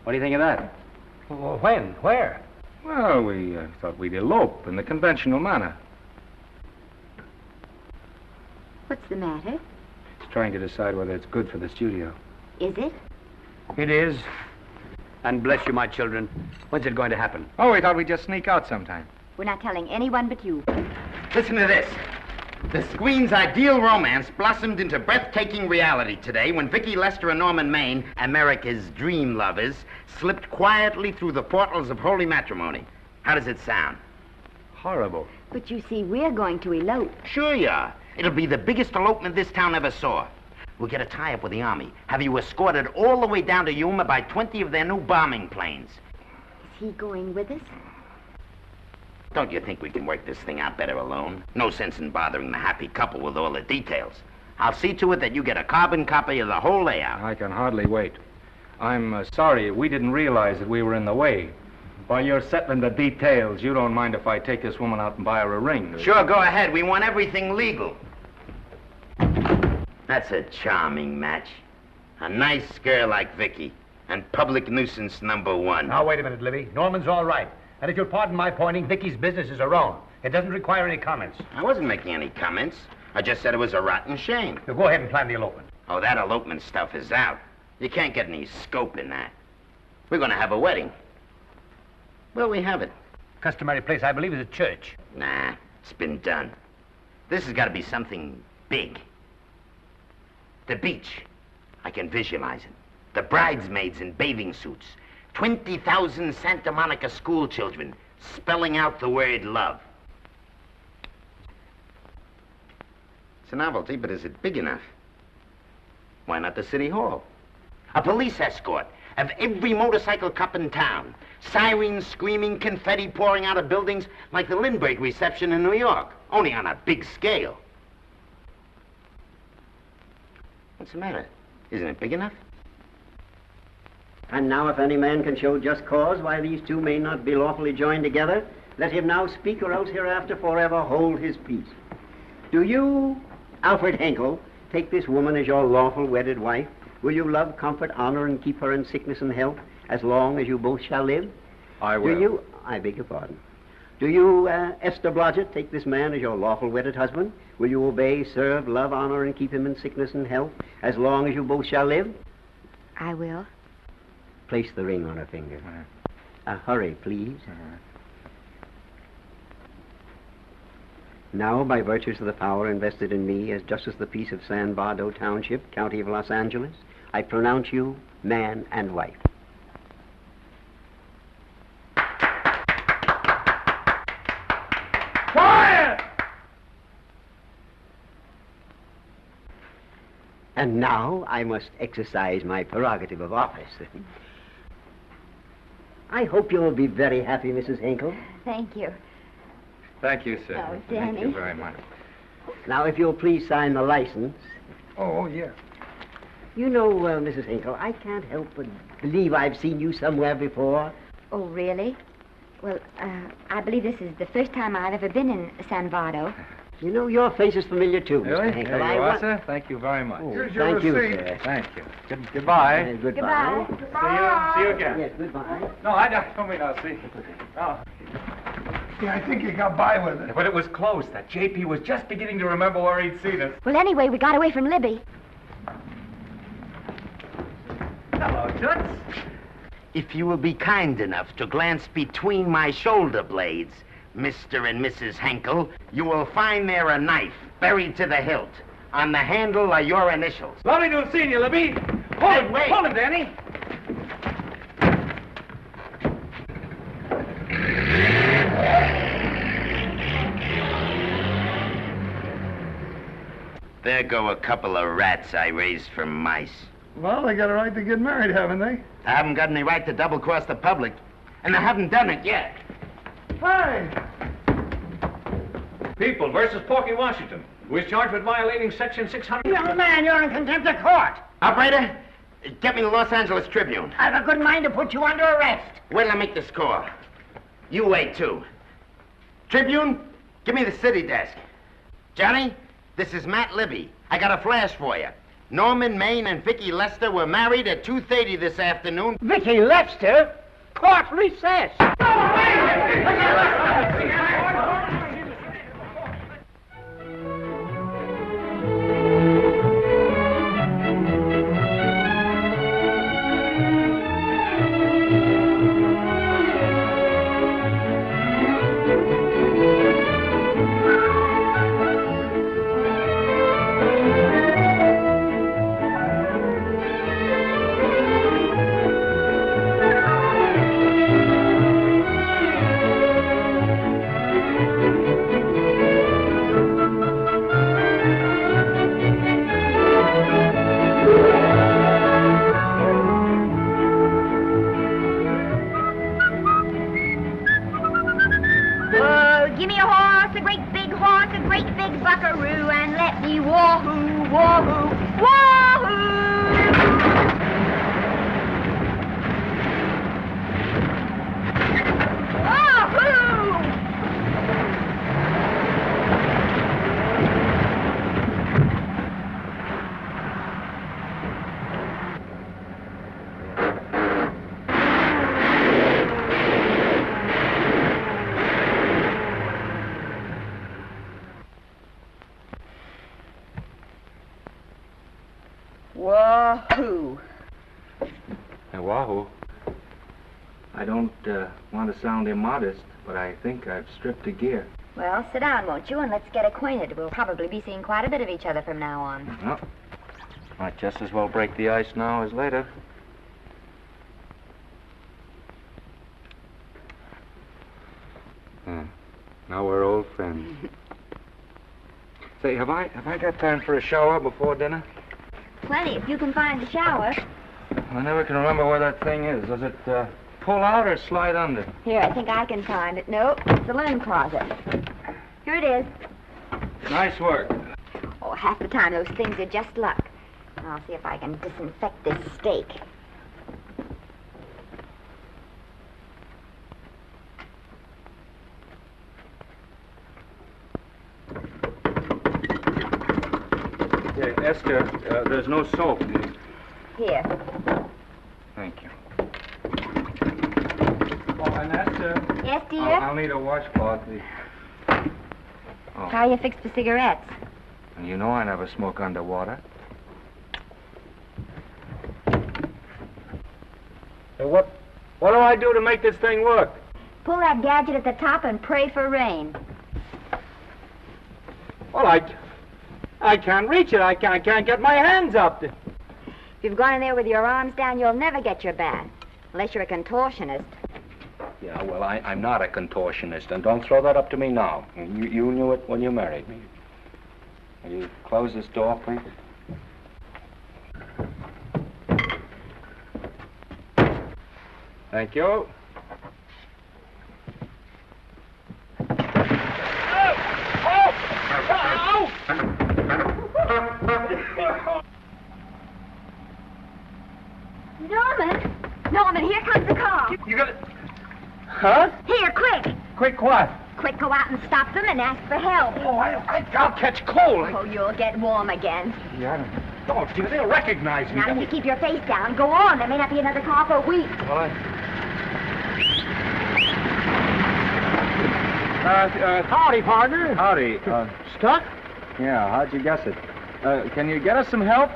What do you think of that? Well, when? Where? Well, we thought we'd elope in the conventional manner. What's the matter? It's trying to decide whether it's good for the studio. Is it? It is. And bless you, my children. When's it going to happen? Oh, we thought we'd just sneak out sometime. We're not telling anyone but you. Listen to this. The screen's ideal romance blossomed into breathtaking reality today when Vicki Lester and Norman Maine, America's dream lovers, slipped quietly through the portals of holy matrimony. How does it sound? Horrible. But you see, we're going to elope. Sure you are. It'll be the biggest elopement this town ever saw. We'll get a tie-up with the Army, have you escorted all the way down to Yuma by 20 of their new bombing planes. Is he going with us? Don't you think we can work this thing out better alone? No sense in bothering the happy couple with all the details. I'll see to it that you get a carbon copy of the whole layout. I can hardly wait. I'm sorry we didn't realize that we were in the way. While you're settling the details, you don't mind if I take this woman out and buy her a ring, do you? Sure, go ahead. We want everything legal. That's a charming match. A nice girl like Vicki. And public nuisance #1. Now, wait a minute, Libby. Norman's all right. And if you'll pardon my pointing, Vicki's business is her own. It doesn't require any comments. I wasn't making any comments. I just said it was a rotten shame. So go ahead and plan the elopement. Oh, that elopement stuff is out. You can't get any scope in that. We're going to have a wedding. Where'll we have it? Customary place, I believe, is a church. Nah, it's been done. This has got to be something big. The beach. I can visualize it. The bridesmaids in bathing suits. 20,000 Santa Monica school children spelling out the word love. It's a novelty, but is it big enough? Why not the city hall? A police escort of every motorcycle cop in town. Sirens screaming, confetti pouring out of buildings like the Lindbergh reception in New York, only on a big scale. What's the matter? Isn't it big enough? And now if any man can show just cause why these two may not be lawfully joined together, let him now speak, or else hereafter forever hold his peace. Do you, Alfred Henkel, take this woman as your lawful wedded wife? Will you love, comfort, honor, and keep her in sickness and health as long as you both shall live? I will. Do you, I beg your pardon. Do you, Esther Blodgett, take this man as your lawful wedded husband? Will you obey, serve, love, honor, and keep him in sickness and health as long as you both shall live? I will. Place the ring on her finger. Hurry, please. Now, by virtues of the power invested in me as Justice of the Peace of San Bardo Township, County of Los Angeles, I pronounce you man and wife. Quiet! And now I must exercise my prerogative of office. I hope you'll be very happy, Mrs. Henkel. Thank you. Thank you, sir. Oh, Thank Danny. you very much. Now, if you'll please sign the license. Oh, yeah. You know, Mrs. Henkel, I can't help but believe I've seen you somewhere before. Oh, really? Well, I believe this is the first time I've ever been in San Bardo. You know, your face is familiar, too, Really? Mr. Henkel. There you are, sir. Thank you very much. Oh, Here's your thank you, receipt. Sir. Thank you. Goodbye. Goodbye. See you again. Yes, goodbye. No, I don't mean I'll see. No. Yeah, I think you got by with it. But it was close. That JP was just beginning to remember where he'd seen us. Well, anyway, we got away from Libby. Hello, Toots. If you will be kind enough to glance between my shoulder blades, Mr. and Mrs. Henkel, you will find there a knife buried to the hilt. On the handle are your initials. Lovely to have seen you, Libby. Hold him, wait. Hold him, Danny. There go a couple of rats I raised from mice. Well, they got a right to get married, haven't they? I haven't got any right to double-cross the public, and I haven't done it yet. Hey! People versus Porky Washington, who is charged with violating Section 600. Young man, you're in contempt of court. Operator, get me the Los Angeles Tribune. I've a good mind to put you under arrest. Wait till I make the score. You wait, too. Tribune, give me the city desk. Johnny, this is Matt Libby. I got a flash for you. Norman Maine and Vicki Lester were married at 2:30 this afternoon. Vicki Lester? Court recess. Wahoo! Hey, Wahoo. I don't want to sound immodest, but I think I've stripped a gear. Well, sit down, won't you, and let's get acquainted. We'll probably be seeing quite a bit of each other from now on. Well, might just as well break the ice now as later. Now we're old friends. Say, have I got time for a shower before dinner? Plenty, if you can find the shower. I never can remember where that thing is. Does it pull out or slide under? Here, I think I can find it. Nope, it's the linen closet. Here it is. Nice work. Oh, half the time those things are just luck. I'll see if I can disinfect this steak. Yeah, Esther, there's no soap. Here. Thank you. Oh, and Esther. Yes, dear? I'll need a washcloth. Oh. How you fix for cigarettes? And you know I never smoke underwater. So what do I do to make this thing work? Pull that gadget at the top and pray for rain. Well, I can't reach it. I can't get my hands up. If you've gone in there with your arms down, you'll never get your bath. Unless you're a contortionist. Yeah, well, I'm not a contortionist, and don't throw that up to me now. You knew it when you married me. Will you close this door, please? Thank you. Norman, here comes the car. You got it? Huh? Here, quick. Quick what? Quick, go out and stop them and ask for help. Oh, I'll catch cold. Oh, you'll get warm again. Yeah, don't, dear. They'll recognize me. Now, you keep your face down. Go on. There may not be another car for a week. Well, Howdy, partner. Howdy. Stuck? Yeah, how'd you guess it? Can you get us some help?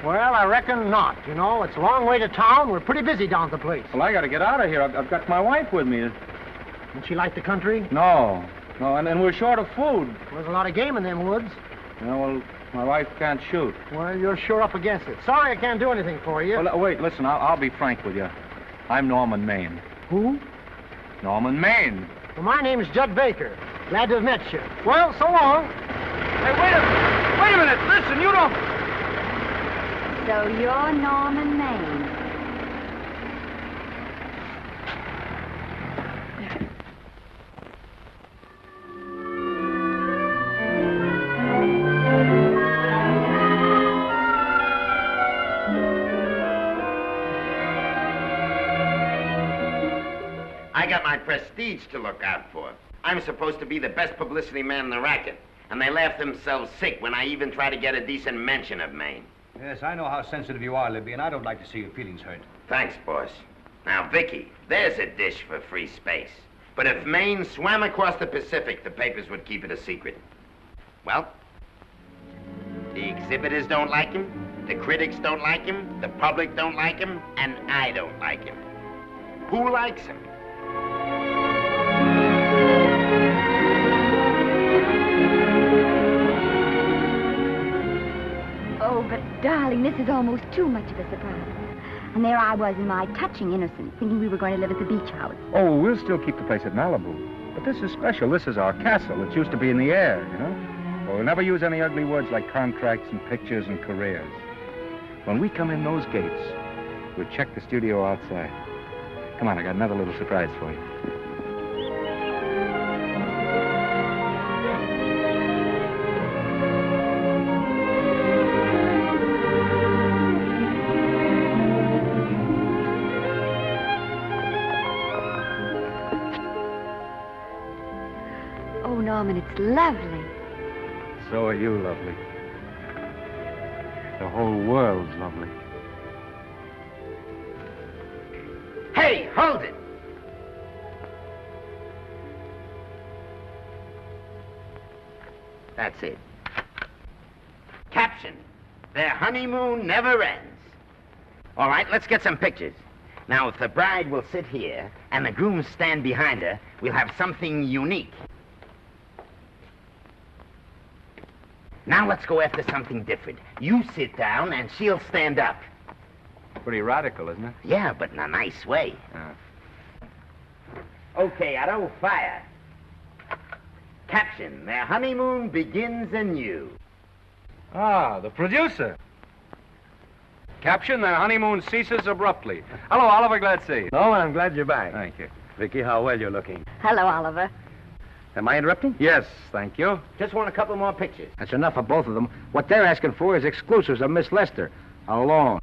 Well, I reckon not. You know, it's a long way to town. We're pretty busy down at the place. Well, I got to get out of here. I've got my wife with me. Doesn't she like the country? No, and we're short of food. There's a lot of game in them woods. Yeah, well, my wife can't shoot. Well, you're sure up against it. Sorry I can't do anything for you. Well, wait, listen, I'll be frank with you. I'm Norman Maine. Who? Norman Maine. Well, my name's Judd Baker. Glad to have met you. Well, so long. Hey, wait a minute. Listen, you don't... So you're Norman Maine. I got my prestige to look out for. I'm supposed to be the best publicity man in the racket, and they laugh themselves sick when I even try to get a decent mention of Maine. Yes, I know how sensitive you are, Libby, and I don't like to see your feelings hurt. Thanks, boss. Now, Vicki, there's a dish for free space. But if Maine swam across the Pacific, the papers would keep it a secret. Well, the exhibitors don't like him, the critics don't like him, the public don't like him, and I don't like him. Who likes him? Oh, but darling, this is almost too much of a surprise. And there I was in my touching innocence, thinking we were going to live at the beach house. Oh, we'll still keep the place at Malibu. But this is special. This is our castle. It's used to be in the air, you know? Well, we'll never use any ugly words like contracts and pictures and careers. When we come in those gates, we'll check the studio outside. Come on, I got another little surprise for you. Oh, Norman, it's lovely. So are you lovely. The whole world's lovely. Hey, hold it! That's it. Caption: Their honeymoon never ends. All right, let's get some pictures. Now, if the bride will sit here and the groom stand behind her, we'll have something unique. Now let's go after something different. You sit down and she'll stand up. Pretty radical, isn't it? Yeah, but in a nice way. Okay, Otto, fire. Caption, their honeymoon begins anew. Ah, the producer. Caption, their honeymoon ceases abruptly. Hello, Oliver, glad to see you. No, I'm glad you're back. Thank you. Vicky, how well you're looking. Hello, Oliver. Am I interrupting? Yes, thank you. Just want a couple more pictures. That's enough for both of them. What they're asking for is exclusives of Miss Lester. Alone.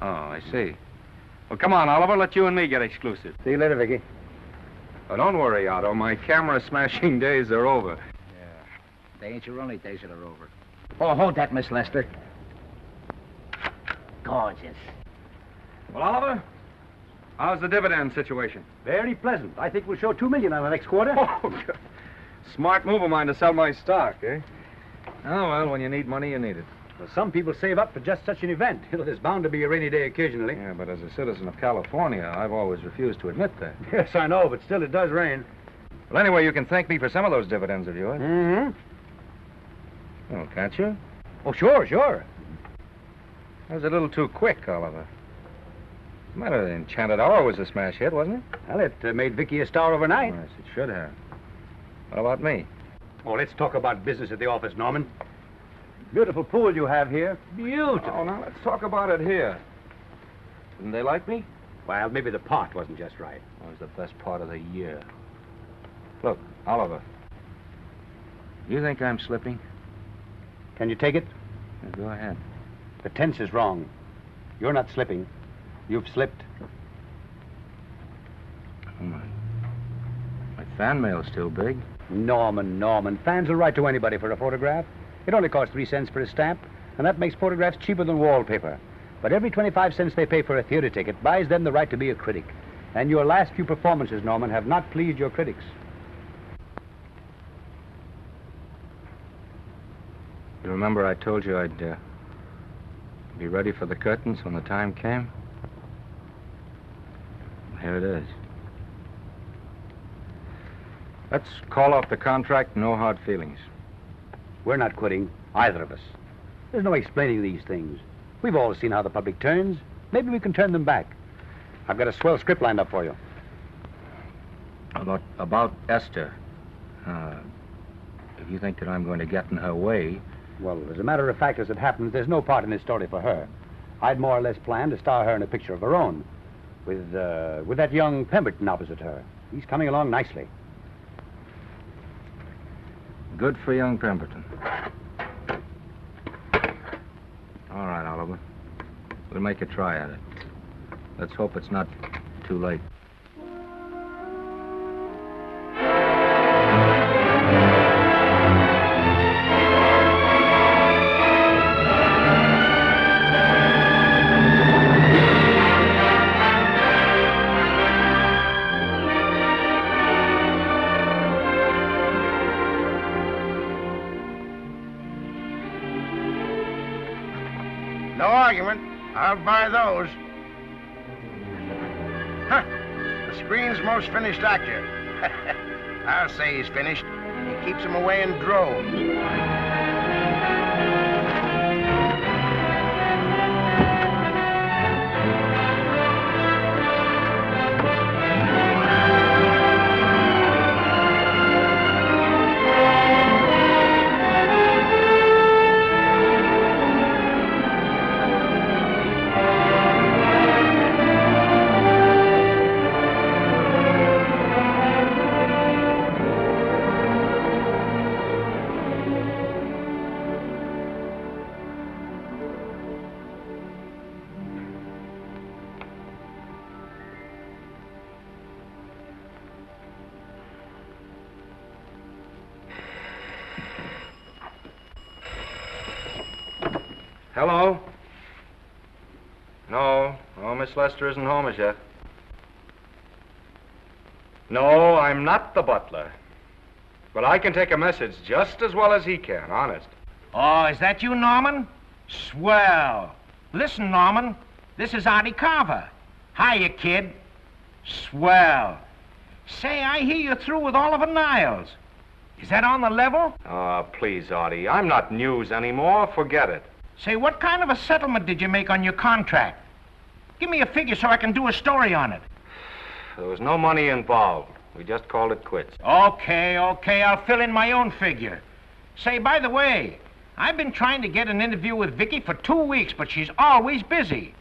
Oh, I see. Well, come on, Oliver, let you and me get exclusive. See you later, Vicky. Oh, don't worry, Otto. My camera smashing days are over. They ain't your only days that are over. Oh, hold that, Miss Lester. Gorgeous. Well, Oliver, how's the dividend situation? Very pleasant. I think we'll show $2 million on the next quarter. Oh, good. Smart move of mine to sell my stock, eh? Oh, well, when you need money, you need it. Well, some people save up for just such an event. There's bound to be a rainy day occasionally. Yeah, but as a citizen of California, I've always refused to admit that. Yes, I know, but still it does rain. Well, anyway, you can thank me for some of those dividends of yours. Mm-hmm. Oh, can't you? Oh, sure. That was a little too quick, Oliver. The Enchanted Hour was a smash hit, wasn't it? Well, it made Vicky a star overnight. Yes, it should have. What about me? Oh, let's talk about business at the office, Norman. Beautiful pool you have here. Beautiful. Oh, now let's talk about it here. Didn't they like me? Well, maybe the pot wasn't just right. It was the best part of the year. Look, Oliver. You think I'm slipping? Can you take it? Yeah, go ahead. The tense is wrong. You're not slipping. You've slipped. Oh, my fan mail's still big. Norman. Fans will write to anybody for a photograph. It only costs 3 cents for a stamp, and that makes photographs cheaper than wallpaper. But every 25 cents they pay for a theater ticket buys them the right to be a critic. And your last few performances, Norman, have not pleased your critics. You remember I told you I'd be ready for the curtains when the time came? Here it is. Let's call off the contract, no hard feelings. We're not quitting, either of us. There's no explaining these things. We've all seen how the public turns. Maybe we can turn them back. I've got a swell script lined up for you. About Esther. If you think that I'm going to get in her way... Well, as a matter of fact, as it happens, there's no part in this story for her. I'd more or less planned to star her in a picture of her own, with that young Pemberton opposite her. He's coming along nicely. Good for young Pemberton. All right, Oliver. We'll make a try at it. Let's hope it's not too late. No argument. I'll buy those. Huh. The screen's most finished actor. I'll say he's finished. He keeps them away in droves. Hello? No, Miss Lester isn't home as yet. No, I'm not the butler. But I can take a message just as well as he can, honest. Oh, is that you, Norman? Swell. Listen, Norman, This is Artie Carver. Hiya, kid. Swell. Say, I hear you're through with Oliver Niles. Is that on the level? Oh, please, Artie. I'm not news anymore. Forget it. Say, what kind of a settlement did you make on your contract? Give me a figure so I can do a story on it. There was no money involved. We just called it quits. Okay, I'll fill in my own figure. Say, by the way, I've been trying to get an interview with Vicki for 2 weeks, but she's always busy.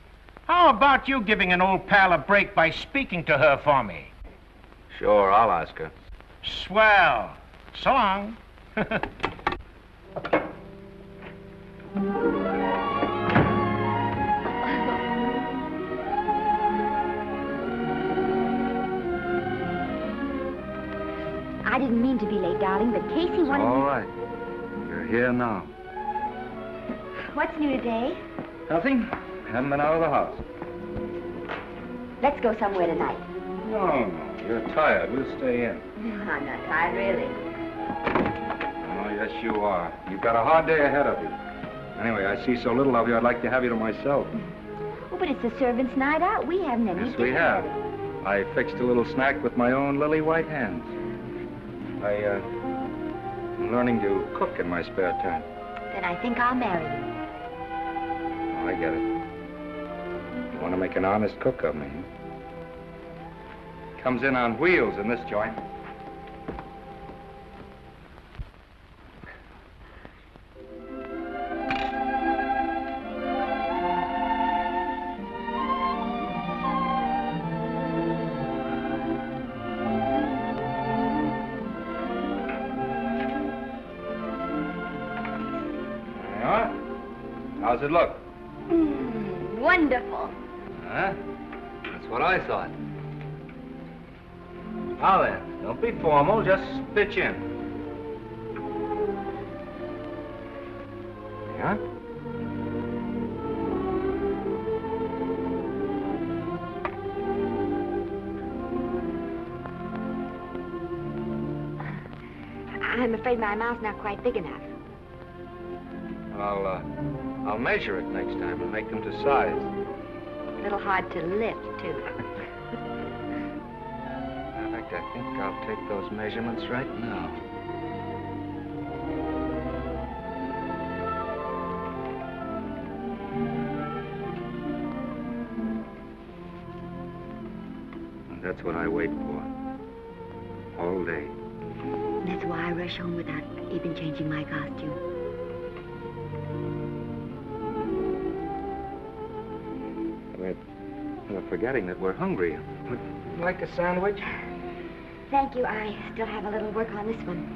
How about you giving an old pal a break by speaking to her for me? Sure, I'll ask her. Swell. So long. I didn't mean to be late, darling, but Casey wanted All right. You're here now. What's new today? Nothing. Haven't been out of the house. Let's go somewhere tonight. No, you're tired. We'll stay in. I'm not tired, really. Oh, yes, you are. You've got a hard day ahead of you. Anyway, I see so little of you, I'd like to have you to myself. Oh, but it's the servants' night out. We haven't any Yes, we dinner. have. I fixed a little snack with my own lily white hands. I'm learning to cook in my spare time. Then I think I'll marry you. Oh, I get it. You want to make an honest cook of me, huh? Comes in on wheels in this joint. How's it look? Wonderful. Huh? That's what I thought. Now then, don't be formal, just pitch in. Yeah? I'm afraid my mouth's not quite big enough. I'll measure it next time and make them to size. A little hard to lift, too. In fact, I think I'll take those measurements right now. And that's what I wait for. All day. That's why I rush home without even changing my costume. We're forgetting that we're hungry. Would you like a sandwich? Thank you. I still have a little work on this one.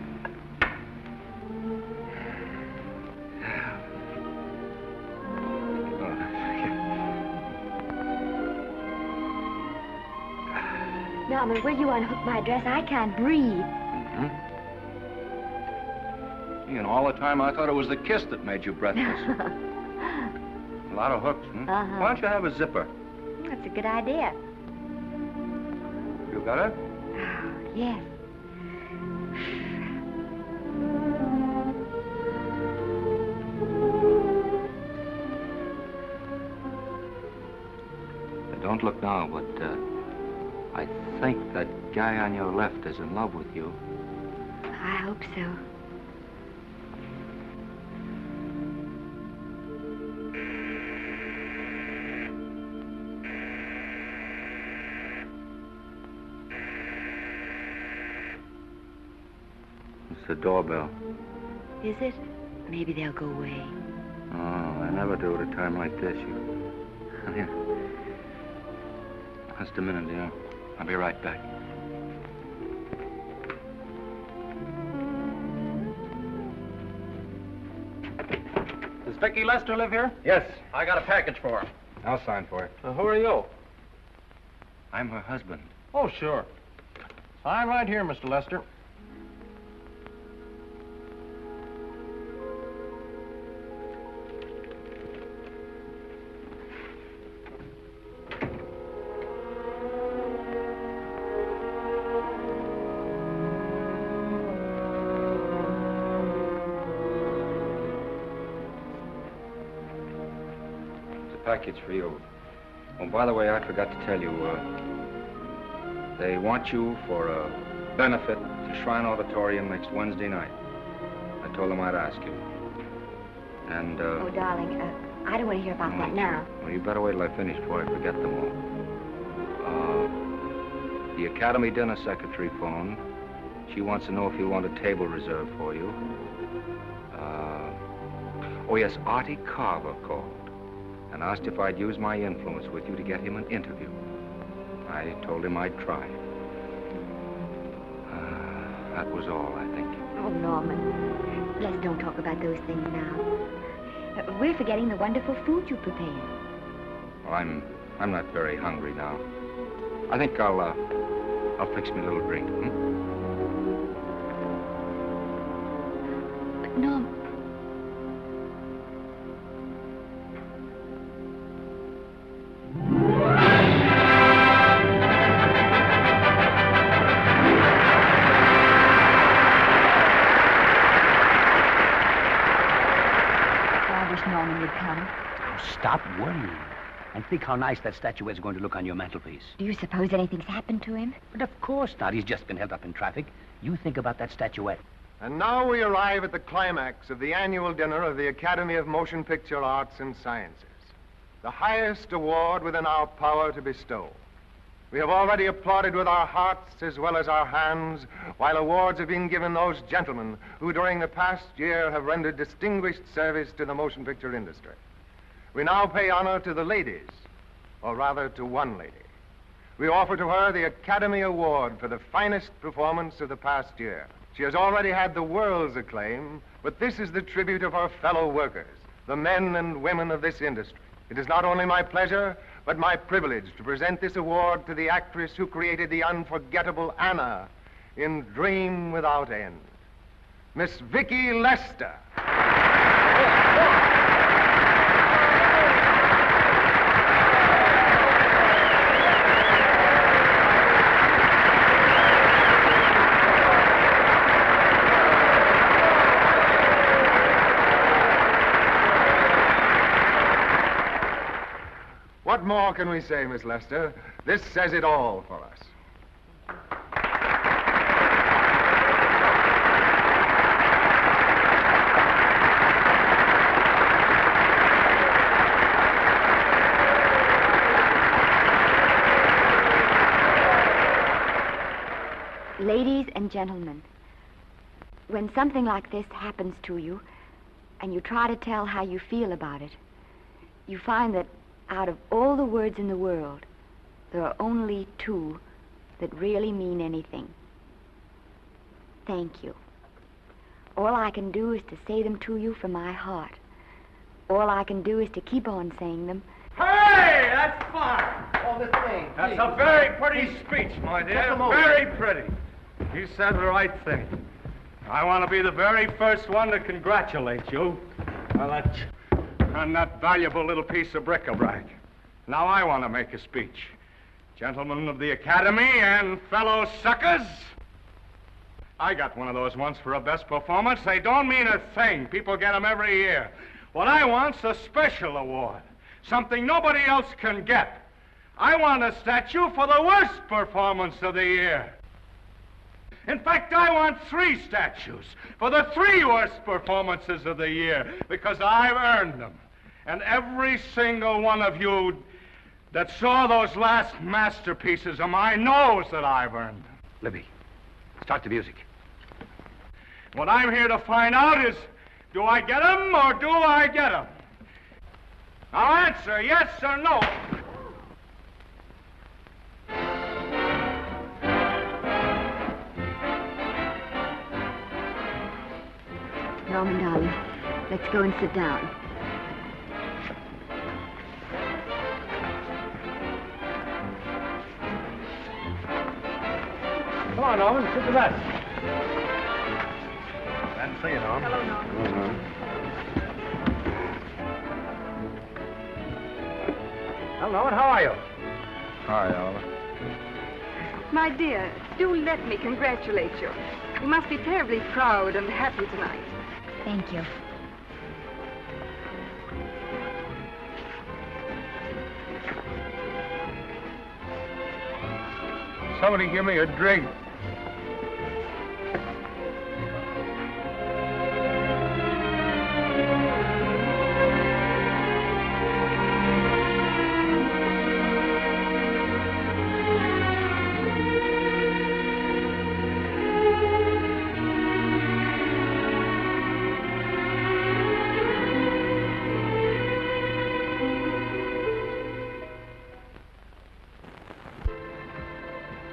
Norman, will you unhook my dress? I can't breathe. You know, all the time I thought it was the kiss that made you breathless. A lot of hooks, huh? Uh-huh. Why don't you have a zipper? That's a good idea. You got it? Yes. Don't look now, but I think that guy on your left is in love with you. I hope so. It's the doorbell. Is it? Maybe they'll go away. Oh, I never do at a time like this. Here. Just a minute, dear. I'll be right back. Does Vicki Lester live here? Yes. I got a package for her. I'll sign for it. Who are you? I'm her husband. Oh, sure. Sign right here, Mr. Lester. Package for you. Oh, by the way, I forgot to tell you, they want you for a benefit to Shrine Auditorium next Wednesday night. I told them I'd ask you. And, Oh, darling, I don't want to hear about that now. Well, you better wait till I finish before I forget them all. The Academy dinner secretary phoned. She wants to know if you want a table reserved for you. Oh, yes, Artie Carver called and asked if I'd use my influence with you to get him an interview. I told him I'd try. That was all, I think. Oh, Norman, let's don't talk about those things now. We're forgetting the wonderful food you prepared. Well, I'm not very hungry now. I think I'll fix me a little drink, But, Norm... Norman would come. Oh, stop worrying. And think how nice that statuette is going to look on your mantelpiece. Do you suppose anything's happened to him? But of course not. He's just been held up in traffic. You think about that statuette. And now we arrive at the climax of the annual dinner of the Academy of Motion Picture Arts and Sciences, the highest award within our power to bestow. We have already applauded with our hearts as well as our hands, while awards have been given those gentlemen who during the past year have rendered distinguished service to the motion picture industry. We now pay honor to the ladies, or rather to one lady. We offer to her the Academy Award for the finest performance of the past year. She has already had the world's acclaim, but this is the tribute of her fellow workers, the men and women of this industry. It is not only my pleasure, but my privilege to present this award to the actress who created the unforgettable Anna in Dream Without End, Miss Vicki Lester. What more can we say, Miss Lester? This says it all for us. Ladies and gentlemen, when something like this happens to you, and you try to tell how you feel about it, you find that out of all the words in the world, there are only two that really mean anything. Thank you. All I can do is to say them to you from my heart. All I can do is to keep on saying them. Hey, that's fine. All this thing. That's a very pretty speech, my dear. Very pretty. You said the right thing. I want to be the very first one to congratulate you on that valuable little piece of bric-a-brac. Now I want to make a speech. Gentlemen of the Academy and fellow suckers, I got one of those once for a best performance. They don't mean a thing. People get them every year. What I want's a special award, something nobody else can get. I want a statue for the worst performance of the year. In fact, I want 3 statues for the 3 worst performances of the year, because I've earned them. And every single one of you that saw those last masterpieces of mine knows that I've earned them. Libby, start the music. What I'm here to find out is, do I get them or do I get them? Now answer, yes or no. Norman, darling, let's go and sit down. Come on, Norman, sit to that. Glad to see you, Norm. Hello, Norman. Well, Norman, how are you? Hi, Oliver. My dear, do let me congratulate you. You must be terribly proud and happy tonight. Thank you. Somebody give me a drink.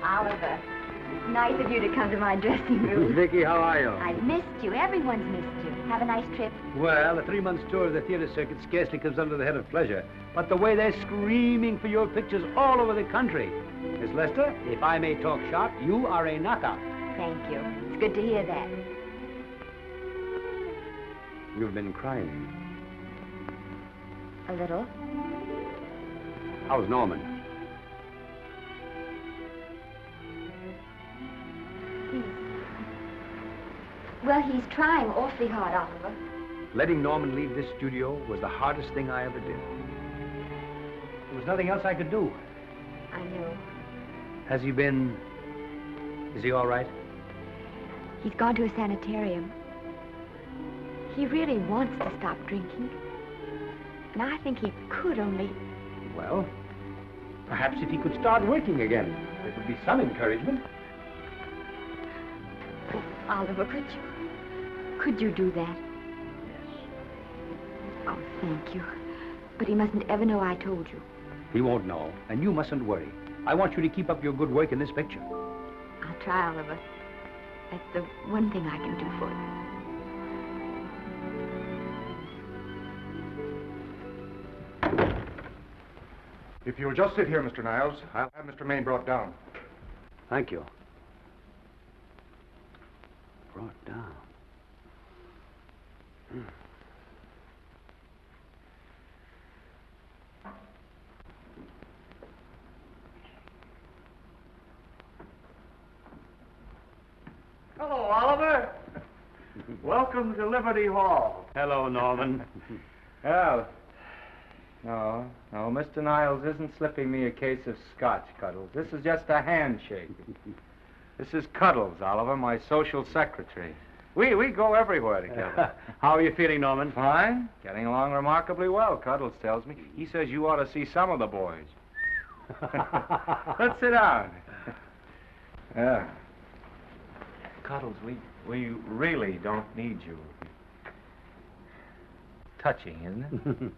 Oliver, it's nice of you to come to my dressing room. Vicki, how are you? I've missed you. Everyone's missed you. Have a nice trip. Well, a 3-month tour of the theater circuit scarcely comes under the head of pleasure. But the way they're screaming for your pictures all over the country. Miss Lester, if I may talk shop, you are a knockout. Thank you. It's good to hear that. You've been crying. A little. How's Norman? Well, he's trying awfully hard, Oliver. Letting Norman leave this studio was the hardest thing I ever did. There was nothing else I could do. I know. Has he been... Is he all right? He's gone to a sanitarium. He really wants to stop drinking. And I think he could only... Well, perhaps if he could start working again, it would be some encouragement. Oliver, could you do that? Yes. Oh, thank you. But he mustn't ever know I told you. He won't know, and you mustn't worry. I want you to keep up your good work in this picture. I'll try, Oliver. That's the one thing I can do for you. If you'll just sit here, Mr. Niles, I'll have Mr. Maine brought down. Thank you. Brought down. Hello, Oliver. Welcome to Liberty Hall. Hello, Norman. Well, no, Mr. Niles isn't slipping me a case of scotch, Cuddles. This is just a handshake. This is Cuddles, Oliver, my social secretary. We go everywhere together. How are you feeling, Norman? Fine. Getting along remarkably well, Cuddles tells me. He says you ought to see some of the boys. Let's sit down. Yeah. Cuddles, we really don't need you. Touching, isn't it?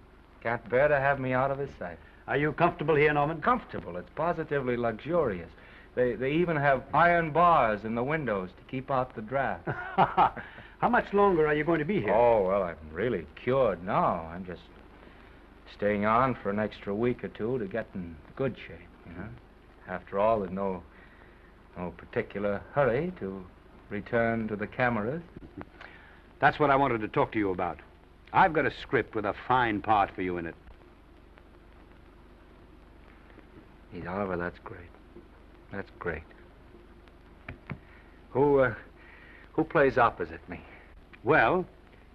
Can't bear to have me out of his sight. Are you comfortable here, Norman? Comfortable. It's positively luxurious. They even have iron bars in the windows to keep out the draft. How much longer are you going to be here? Oh, well, I'm really cured now. I'm just staying on for an extra week or two to get in good shape, you know. After all, there's no particular hurry to return to the cameras. That's what I wanted to talk to you about. I've got a script with a fine part for you in it. Gee, Oliver, that's great. That's great. Who plays opposite me? Well,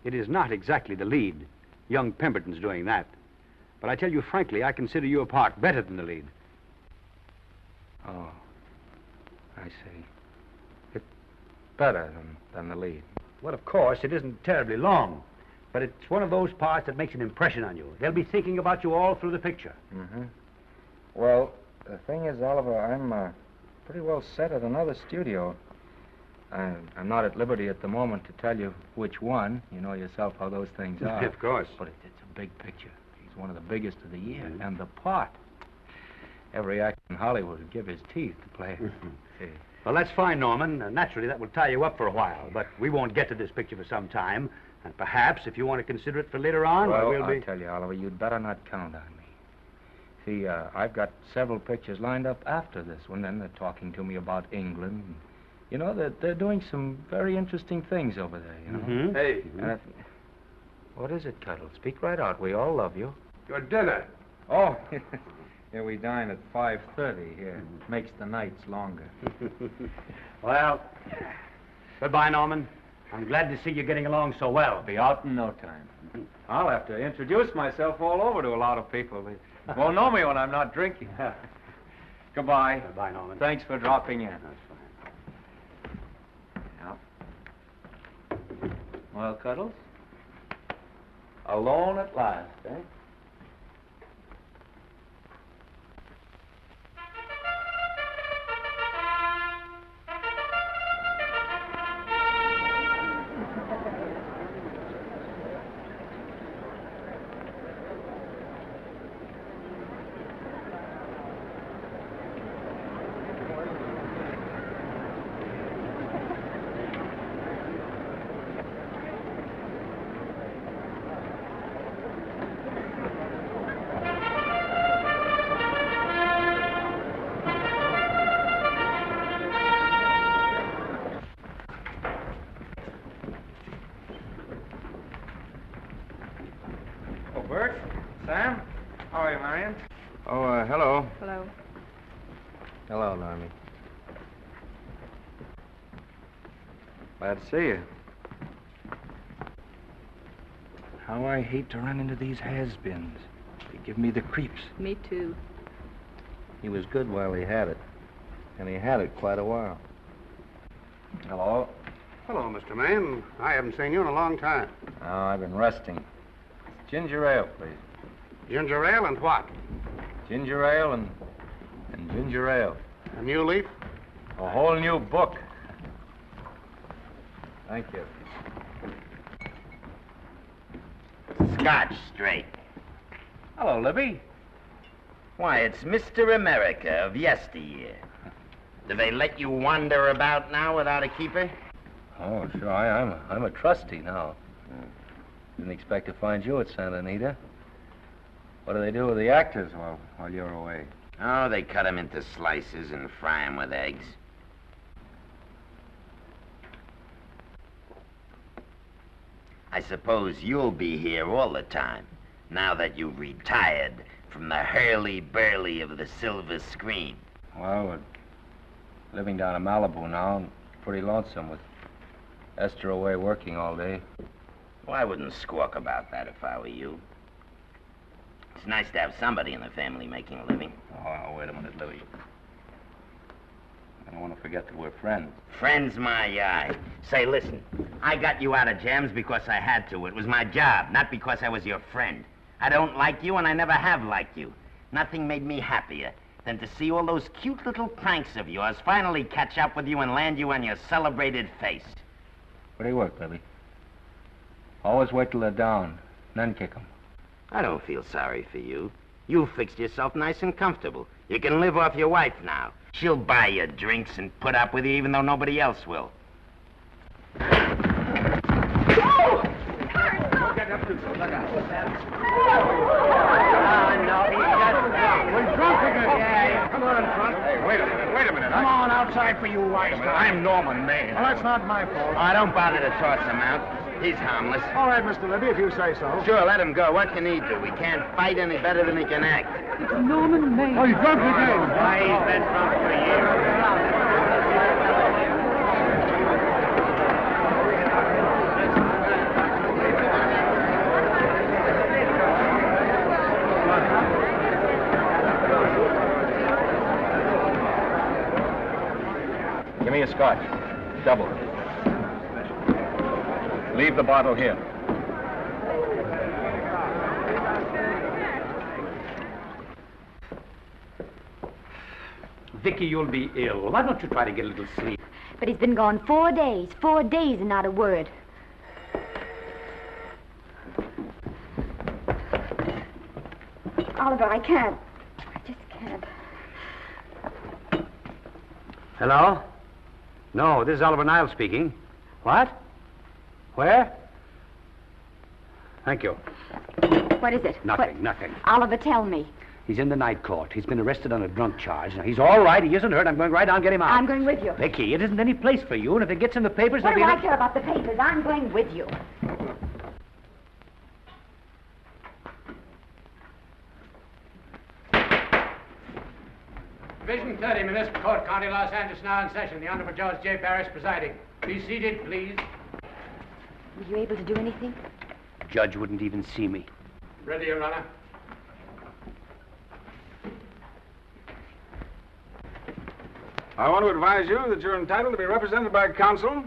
it is not exactly the lead. Young Pemberton's doing that. But I tell you frankly, I consider your part better than the lead. Oh, I see. It's better than the lead. Well, of course, it isn't terribly long. But it's one of those parts that makes an impression on you. They'll be thinking about you all through the picture. Mm-hmm. Well, the thing is, Oliver, I'm pretty well set at another studio. I'm not at liberty at the moment to tell you which one. You know yourself how those things are. Of course. But it's a big picture. He's one of the biggest of the year. Mm-hmm. And the part. Every actor in Hollywood would give his teeth to play it. See. Well, that's fine, Norman. Naturally, that will tie you up for a while. But we won't get to this picture for some time. And perhaps, if you want to consider it for later on, well, we'll be... I'll tell you, Oliver, you'd better not count on me. See, I've got several pictures lined up after this one, and they're talking to me about England. You know, they're doing some very interesting things over there, you know. Mm-hmm. Hey. What is it, Cuddle? Speak right out. We all love you. Your dinner. Oh, yeah, we dine at 5:30 here. Makes the nights longer. Well, goodbye, Norman. I'm glad to see you getting along so well. I'll be out in no time. I'll have to introduce myself all over to a lot of people. They won't know me when I'm not drinking. Goodbye. Bye, Norman. Thanks for dropping in. That's fine. Yeah. Well, Cuddles? Alone at last, eh? Hello. Hello. Hello, Normie. Glad to see you. How I hate to run into these has-beens. They give me the creeps. Me too. He was good while he had it. And he had it quite a while. Hello. Hello, Mr. Maine. I haven't seen you in a long time. Oh, I've been resting. Ginger ale, please. Ginger ale and what? Ginger ale and ginger ale. A new leaf? A whole new book. Thank you. Scotch straight. Hello, Libby. Why, it's Mr. America of yesteryear. Do they let you wander about now without a keeper? Oh, sure. I'm a trustee now. Didn't expect to find you at Santa Anita. What do they do with the actors while you're away? Oh, they cut them into slices and fry them with eggs. I suppose you'll be here all the time, now that you've retired from the hurly-burly of the silver screen. Well, we're living down in Malibu now, and pretty lonesome with Esther away working all day. Well, I wouldn't squawk about that if I were you. It's nice to have somebody in the family making a living. Oh, wait a minute, Louie. I don't want to forget that we're friends. Friends, my eye. Say, listen, I got you out of jams because I had to. It was my job, not because I was your friend. I don't like you, and I never have liked you. Nothing made me happier than to see all those cute little pranks of yours finally catch up with you and land you on your celebrated face. Where do you work, Libby? Always wait till they're down, then kick 'em. I don't feel sorry for you. You fixed yourself nice and comfortable. You can live off your wife now. She'll buy you drinks and put up with you even though nobody else will. We're drunk again. Yeah, come on, front. Hey, wait a minute. Come on outside for you wise guys. I'm Norman Maine. Well, that's not my fault. Oh, don't bother to toss him out. He's harmless. All right, Mr. Libby, if you say so. Sure, let him go. What can he do? He can't fight any better than he can act. It's Norman Maine. Oh, he's drunk again. Why, he's been drunk for years. Give me a scotch. Double. Leave the bottle here. Vicki, you'll be ill. Why don't you try to get a little sleep? But he's been gone 4 days. 4 days and not a word. Oliver, I can't. I just can't. Hello? No, this is Oliver Niles speaking. What? Where? Thank you. What is it? Nothing, nothing. Oliver, tell me. He's in the night court. He's been arrested on a drunk charge. Now, he's all right. He isn't hurt. I'm going right down and get him out. I'm going with you. Vicki, it isn't any place for you, and if it gets in the papers, What do there'll I be care about the papers? I'm going with you. Division 30, Municipal Court, County Los Angeles, now in session. The Honorable Judge J. Barris presiding. Be seated, please. Were you able to do anything? Judge wouldn't even see me. Ready, Your Honor. I want to advise you that you're entitled to be represented by counsel,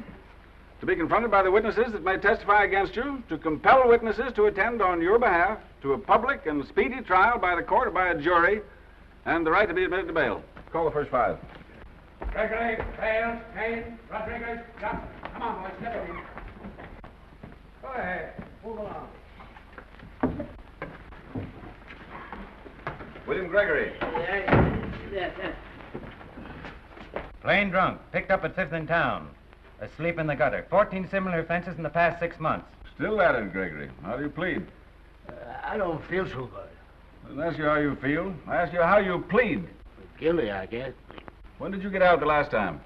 to be confronted by the witnesses that may testify against you, to compel witnesses to attend on your behalf to a public and speedy trial by the court or by a jury, and the right to be admitted to bail. Call the first 5. Gregory, Bales, Maine, Rodriguez, Johnson. Come on, boys, step in. Go ahead. Move along. William Gregory. Yes. Plain drunk, picked up at 5th in town. Asleep in the gutter. 14 similar offenses in the past 6 months. Still at it, Gregory. How do you plead? I don't feel so good. I didn't ask you how you feel. I asked you how you plead. Guilty, I guess. When did you get out the last time?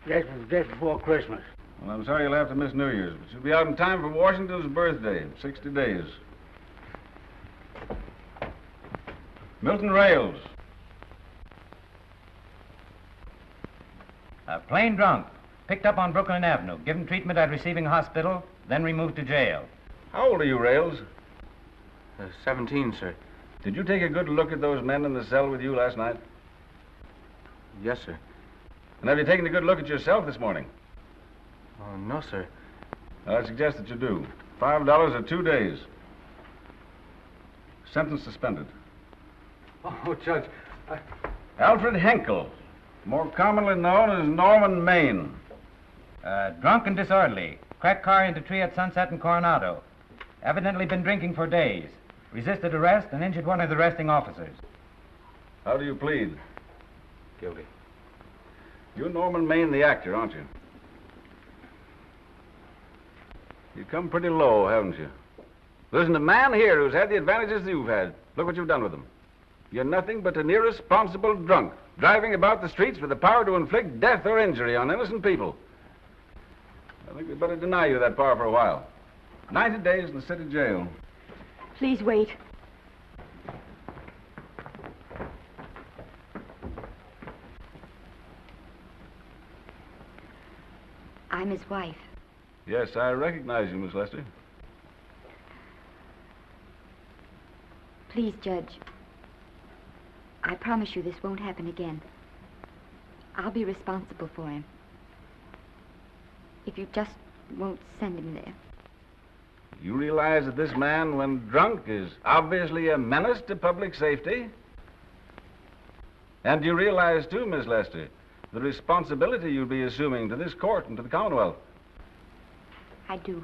Just before Christmas. Well, I'm sorry you'll have to miss New Year's, but you'll be out in time for Washington's birthday, 60 days. Milton Rails. Plain drunk, picked up on Brooklyn Avenue, given treatment at receiving hospital, then removed to jail. How old are you, Rails? 17, sir. Did you take a good look at those men in the cell with you last night? Yes, sir. And have you taken a good look at yourself this morning? No, sir. Well, I suggest that you do. $5 or 2 days. Sentence suspended. Oh, Judge, Alfred Henkel, more commonly known as Norman Maine. Drunk and disorderly. Cracked car into tree at Sunset and Coronado. Evidently been drinking for days. Resisted arrest and injured one of the arresting officers. How do you plead? Guilty. You're Norman Maine, the actor, aren't you? You've come pretty low, haven't you? There isn't a man here who's had the advantages you've had. Look what you've done with them. You're nothing but an irresponsible drunk, driving about the streets with the power to inflict death or injury on innocent people. I think we'd better deny you that power for a while. 90 days in the city jail. Please wait. I'm his wife. Yes, I recognize you, Miss Lester. Please, Judge. I promise you this won't happen again. I'll be responsible for him. If you just won't send him there. You realize that this man, when drunk, is obviously a menace to public safety? And you realize, too, Miss Lester, the responsibility you'll be assuming to this court and to the Commonwealth. I do.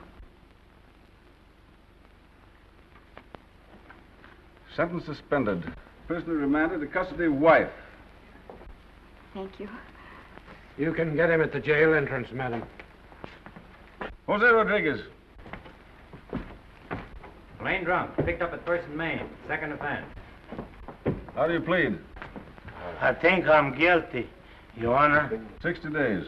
Sentence suspended. Prisoner remanded to custody wife. Thank you. You can get him at the jail entrance, madam. Jose Rodriguez. Plain drunk, picked up at 1st in Maine. 2nd offense. How do you plead? I think I'm guilty, Your Honor. 60 days.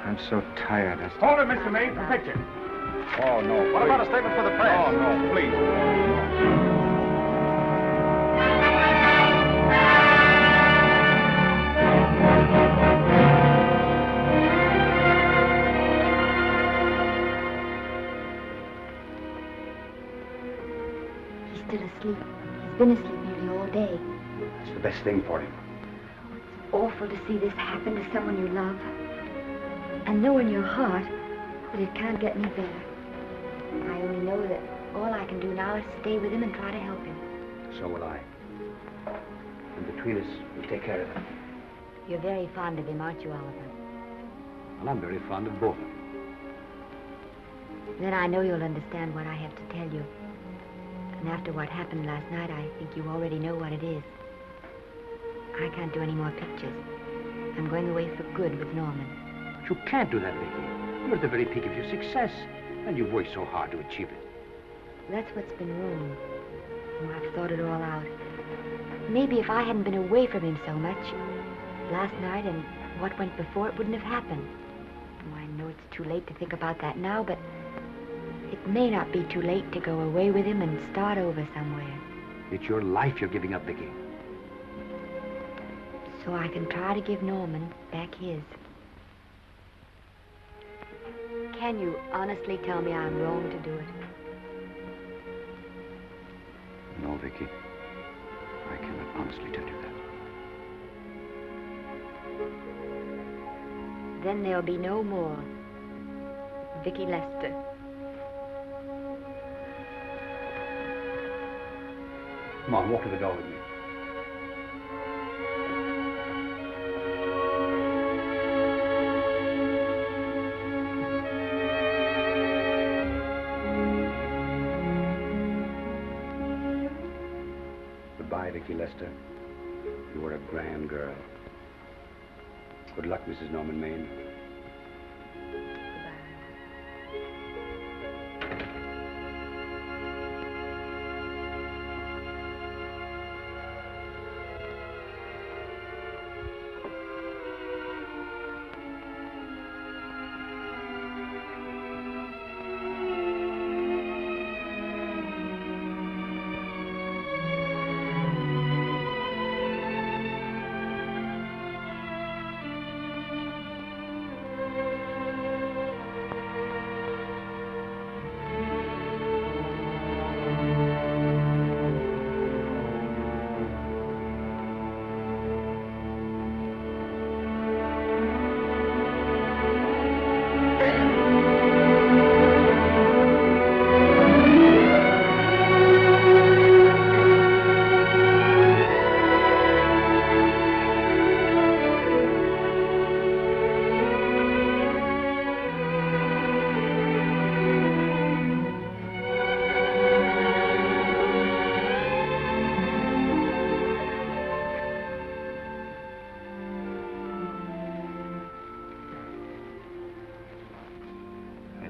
I'm so tired. Hold it, Mr. Maine, for picture. Oh, no. What about a statement for the press? Oh, no, please. He's still asleep. He's been asleep nearly all day. It's the best thing for him. It's awful to see this happen to someone you love. And know in your heart that it can't get any better. I only know that all I can do now is stay with him and try to help him. So will I. And between us, we'll take care of him. You're very fond of him, aren't you, Oliver? And I'm very fond of both of them. Then I know you'll understand what I have to tell you. And after what happened last night, I think you already know what it is. I can't do any more pictures. I'm going away for good with Norman. But you can't do that, Vicki. You're at the very peak of your success, and you've worked so hard to achieve it. That's what's been wrong. Oh, I've thought it all out. Maybe if I hadn't been away from him so much, last night and what went before, it wouldn't have happened. Oh, I know it's too late to think about that now, but it may not be too late to go away with him and start over somewhere. It's your life you're giving up, Vicki. so I can try to give Norman back his. Can you honestly tell me I'm wrong to do it? No, Vicki. I cannot honestly tell you that. Then there'll be no more Vicki Lester. Come on, walk to the door with me. Goodbye, Vicki Lester. You were a grand girl. Good luck, Mrs. Norman Maine.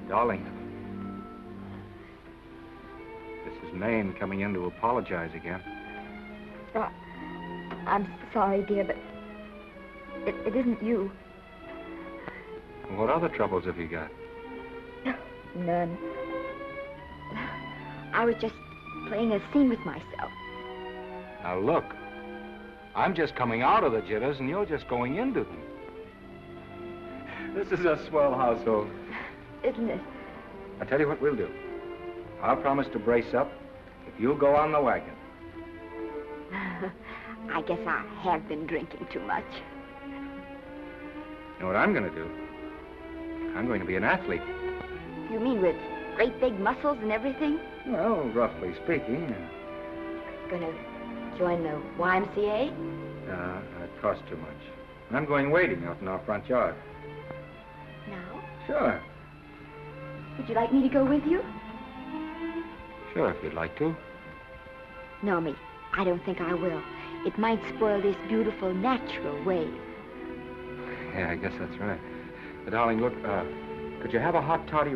Darling, this is Maine coming in to apologize again. I'm sorry, dear, but it isn't you. What other troubles have you got? None. I was just playing a scene with myself. Now look, I'm just coming out of the jitters and you're just going into them. This is a swell household. Isn't it? I'll tell you what we'll do. I'll promise to brace up if you'll go on the wagon. I guess I have been drinking too much. You know what I'm going to do? I'm going to be an athlete. You mean with great big muscles and everything? Well, roughly speaking. Gonna join the YMCA? It costs too much. I'm going wading out in our front yard. Now? Sure. Would you like me to go with you? Sure, if you'd like to. No, me. I don't think I will. It might spoil this beautiful, natural wave. Yeah, I guess that's right. But, darling, look, could you have a hot toddy,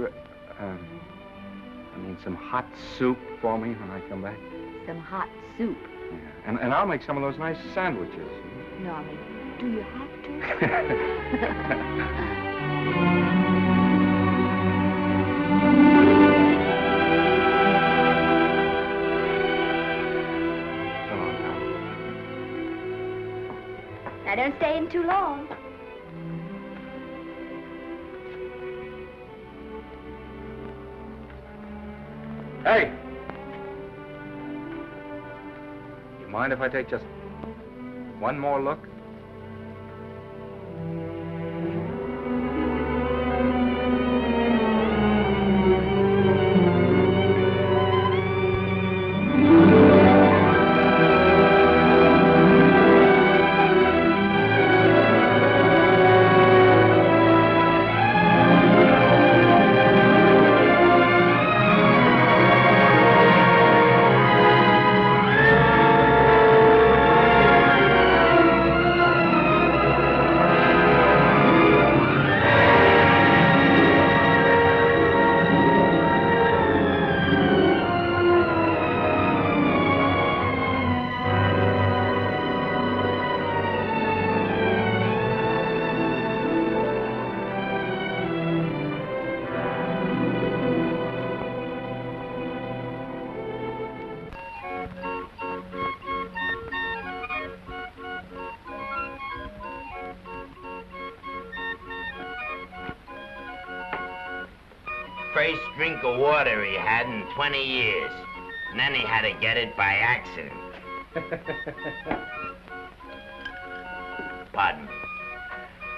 some hot soup for me when I come back? Some hot soup? Yeah. And I'll make some of those nice sandwiches. Norman, do you have to? Now, don't stay in too long. Hey! You mind if I take just one more look? first drink of water he had in 20 years. And then he had to get it by accident. Pardon me.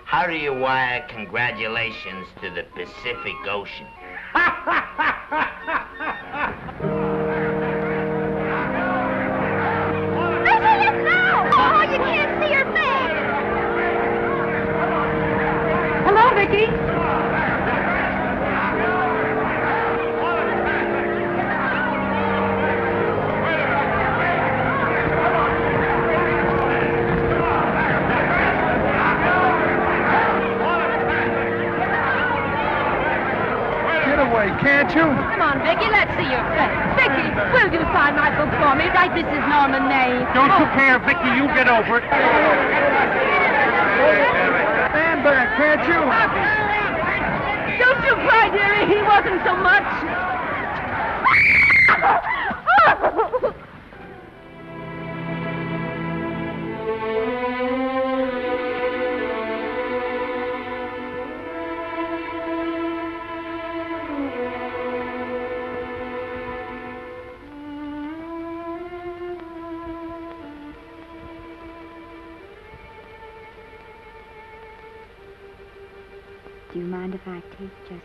How do you wire congratulations to the Pacific Ocean? Oh, you can't see her face. Hello, Vicki. Can't you? Come on, Vicki, let's see your face. Vicki, will you sign my book for me? Write, this is Norman Maine. Don't you care, Vicki, you get over it. Stand back, can't you? Don't you cry, dearie. He wasn't so much. Do you mind if I take just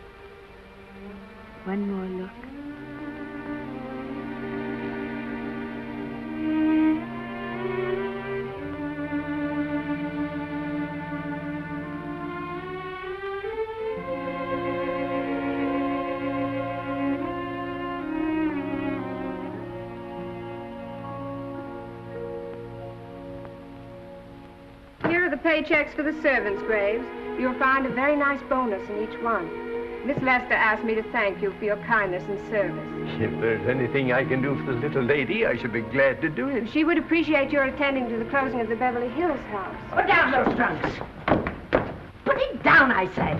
one more look? Here are the paychecks for the servants' graves. You'll find a very nice bonus in each one. Miss Lester asked me to thank you for your kindness and service. If there's anything I can do for the little lady, I should be glad to do it. She would appreciate your attending to the closing of the Beverly Hills house. Put down those trunks. Put it down, I say.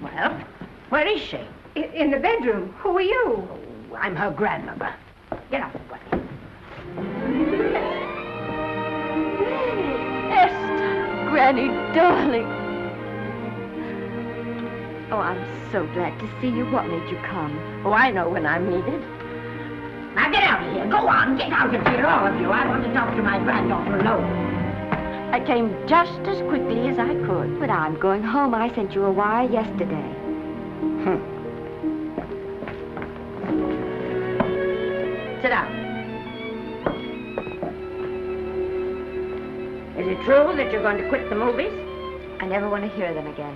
Well, where is she? In the bedroom. Who are you? Oh, I'm her grandmother. Get off the way. Granny, darling. Oh, I'm so glad to see you. What made you come? Oh, I know when I'm needed. Now get out of here. Go on. Get out of here, all of you. I want to talk to my granddaughter alone. I came just as quickly as I could. But I'm going home. I sent you a wire yesterday. Sit down. Is it true that you're going to quit the movies? I never want to hear them again.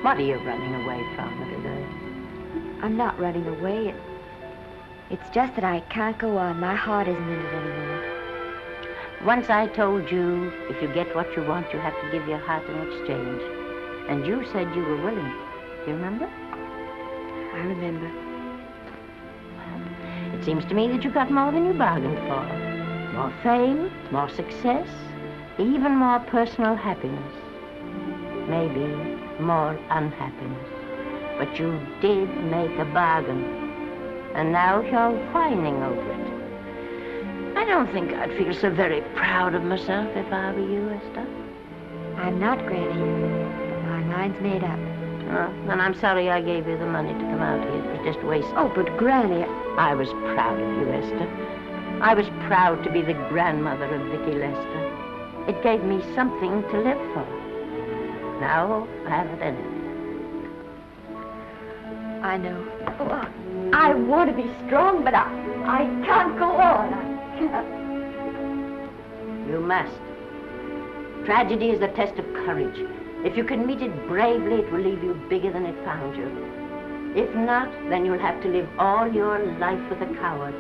What are you running away from, little girl? I'm not running away. It's just that I can't go on. My heart isn't in it anymore. Once I told you, if you get what you want, you have to give your heart in exchange. And you said you were willing. Do you remember? I remember. It seems to me that you got more than you bargained for. More fame, more success, even more personal happiness. Maybe more unhappiness. But you did make a bargain. And now you're whining over it. I don't think I'd feel so very proud of myself if I were you, Esther. I'm not, Granny. But my mind's made up. Oh, and I'm sorry I gave you the money to come out here. It was just wasted. Oh, but Granny... I was proud of you, Esther. I was proud to be the grandmother of Vicki Lester. It gave me something to live for. Now I haven't any. I know. Oh, I want to be strong, but I can't go on. I can't. You must. Tragedy is a test of courage. If you can meet it bravely, it will leave you bigger than it found you. If not, then you'll have to live all your life with a coward.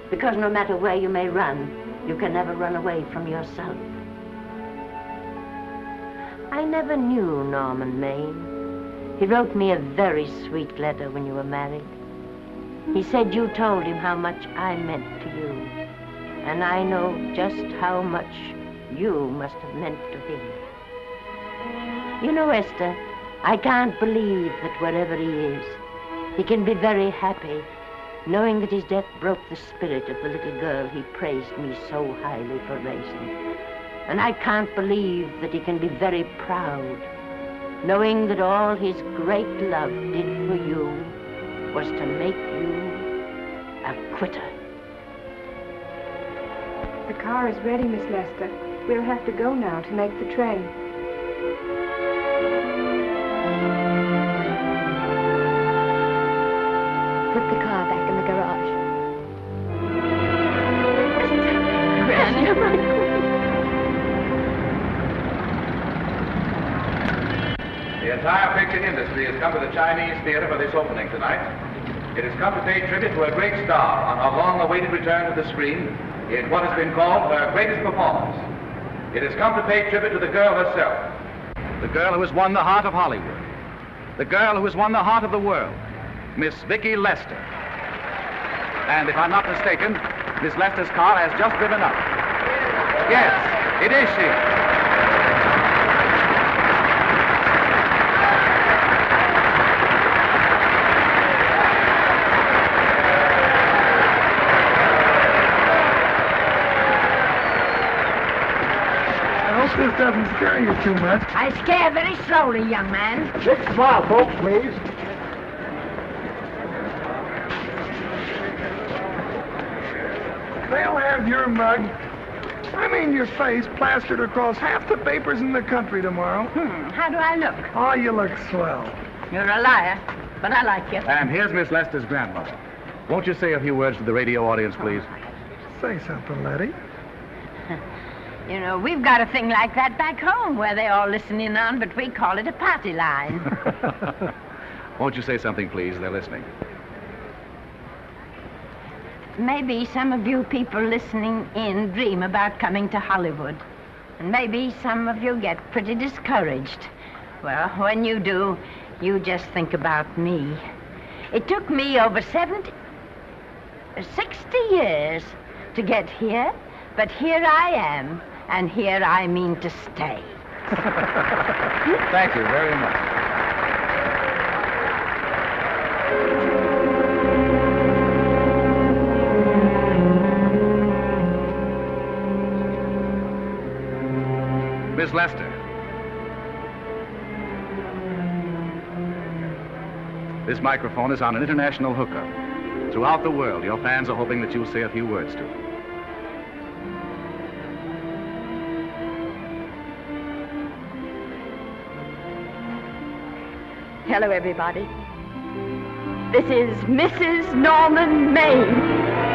Because no matter where you may run, you can never run away from yourself. I never knew Norman Maine. He wrote me a very sweet letter when you were married. He said you told him how much I meant to you. And I know just how much you must have meant to him. You know, Esther, I can't believe that wherever he is, he can be very happy, knowing that his death broke the spirit of the little girl he praised me so highly for raising. And I can't believe that he can be very proud, knowing that all his great love did for you was to make you a quitter. The car is ready, Miss Lester. We'll have to go now to make the train. Put the car back in the garage. Granny, am I The entire picture industry has come to the Chinese Theater for this opening tonight. It has come to pay tribute to a great star on her long-awaited return to the screen in what has been called her greatest performance. It has come to pay tribute to the girl herself. The girl who has won the heart of Hollywood. The girl who has won the heart of the world. Miss Vicki Lester. And if I'm not mistaken, Miss Lester's car has just driven up. Yes, it is she. This doesn't scare you too much. I scare very slowly, young man. Big smile, folks, please. They'll have your mug, I mean your face, plastered across half the papers in the country tomorrow. How do I look? Oh, you look swell. You're a liar, but I like you. And here's Miss Lester's grandmother. Won't you say a few words to the radio audience, please? Say something, Letty. You know, we've got a thing like that back home where they all listen in on, but we call it a party line. Won't you say something, please? They're listening. Maybe some of you people listening in dream about coming to Hollywood. And maybe some of you get pretty discouraged. Well, when you do, you just think about me. It took me over 60 years to get here, but here I am. And here I mean to stay. Thank you very much. Miss Lester. This microphone is on an international hookup. Throughout the world, your fans are hoping that you'll say a few words to them. Hello, everybody. This is Mrs. Norman Maine.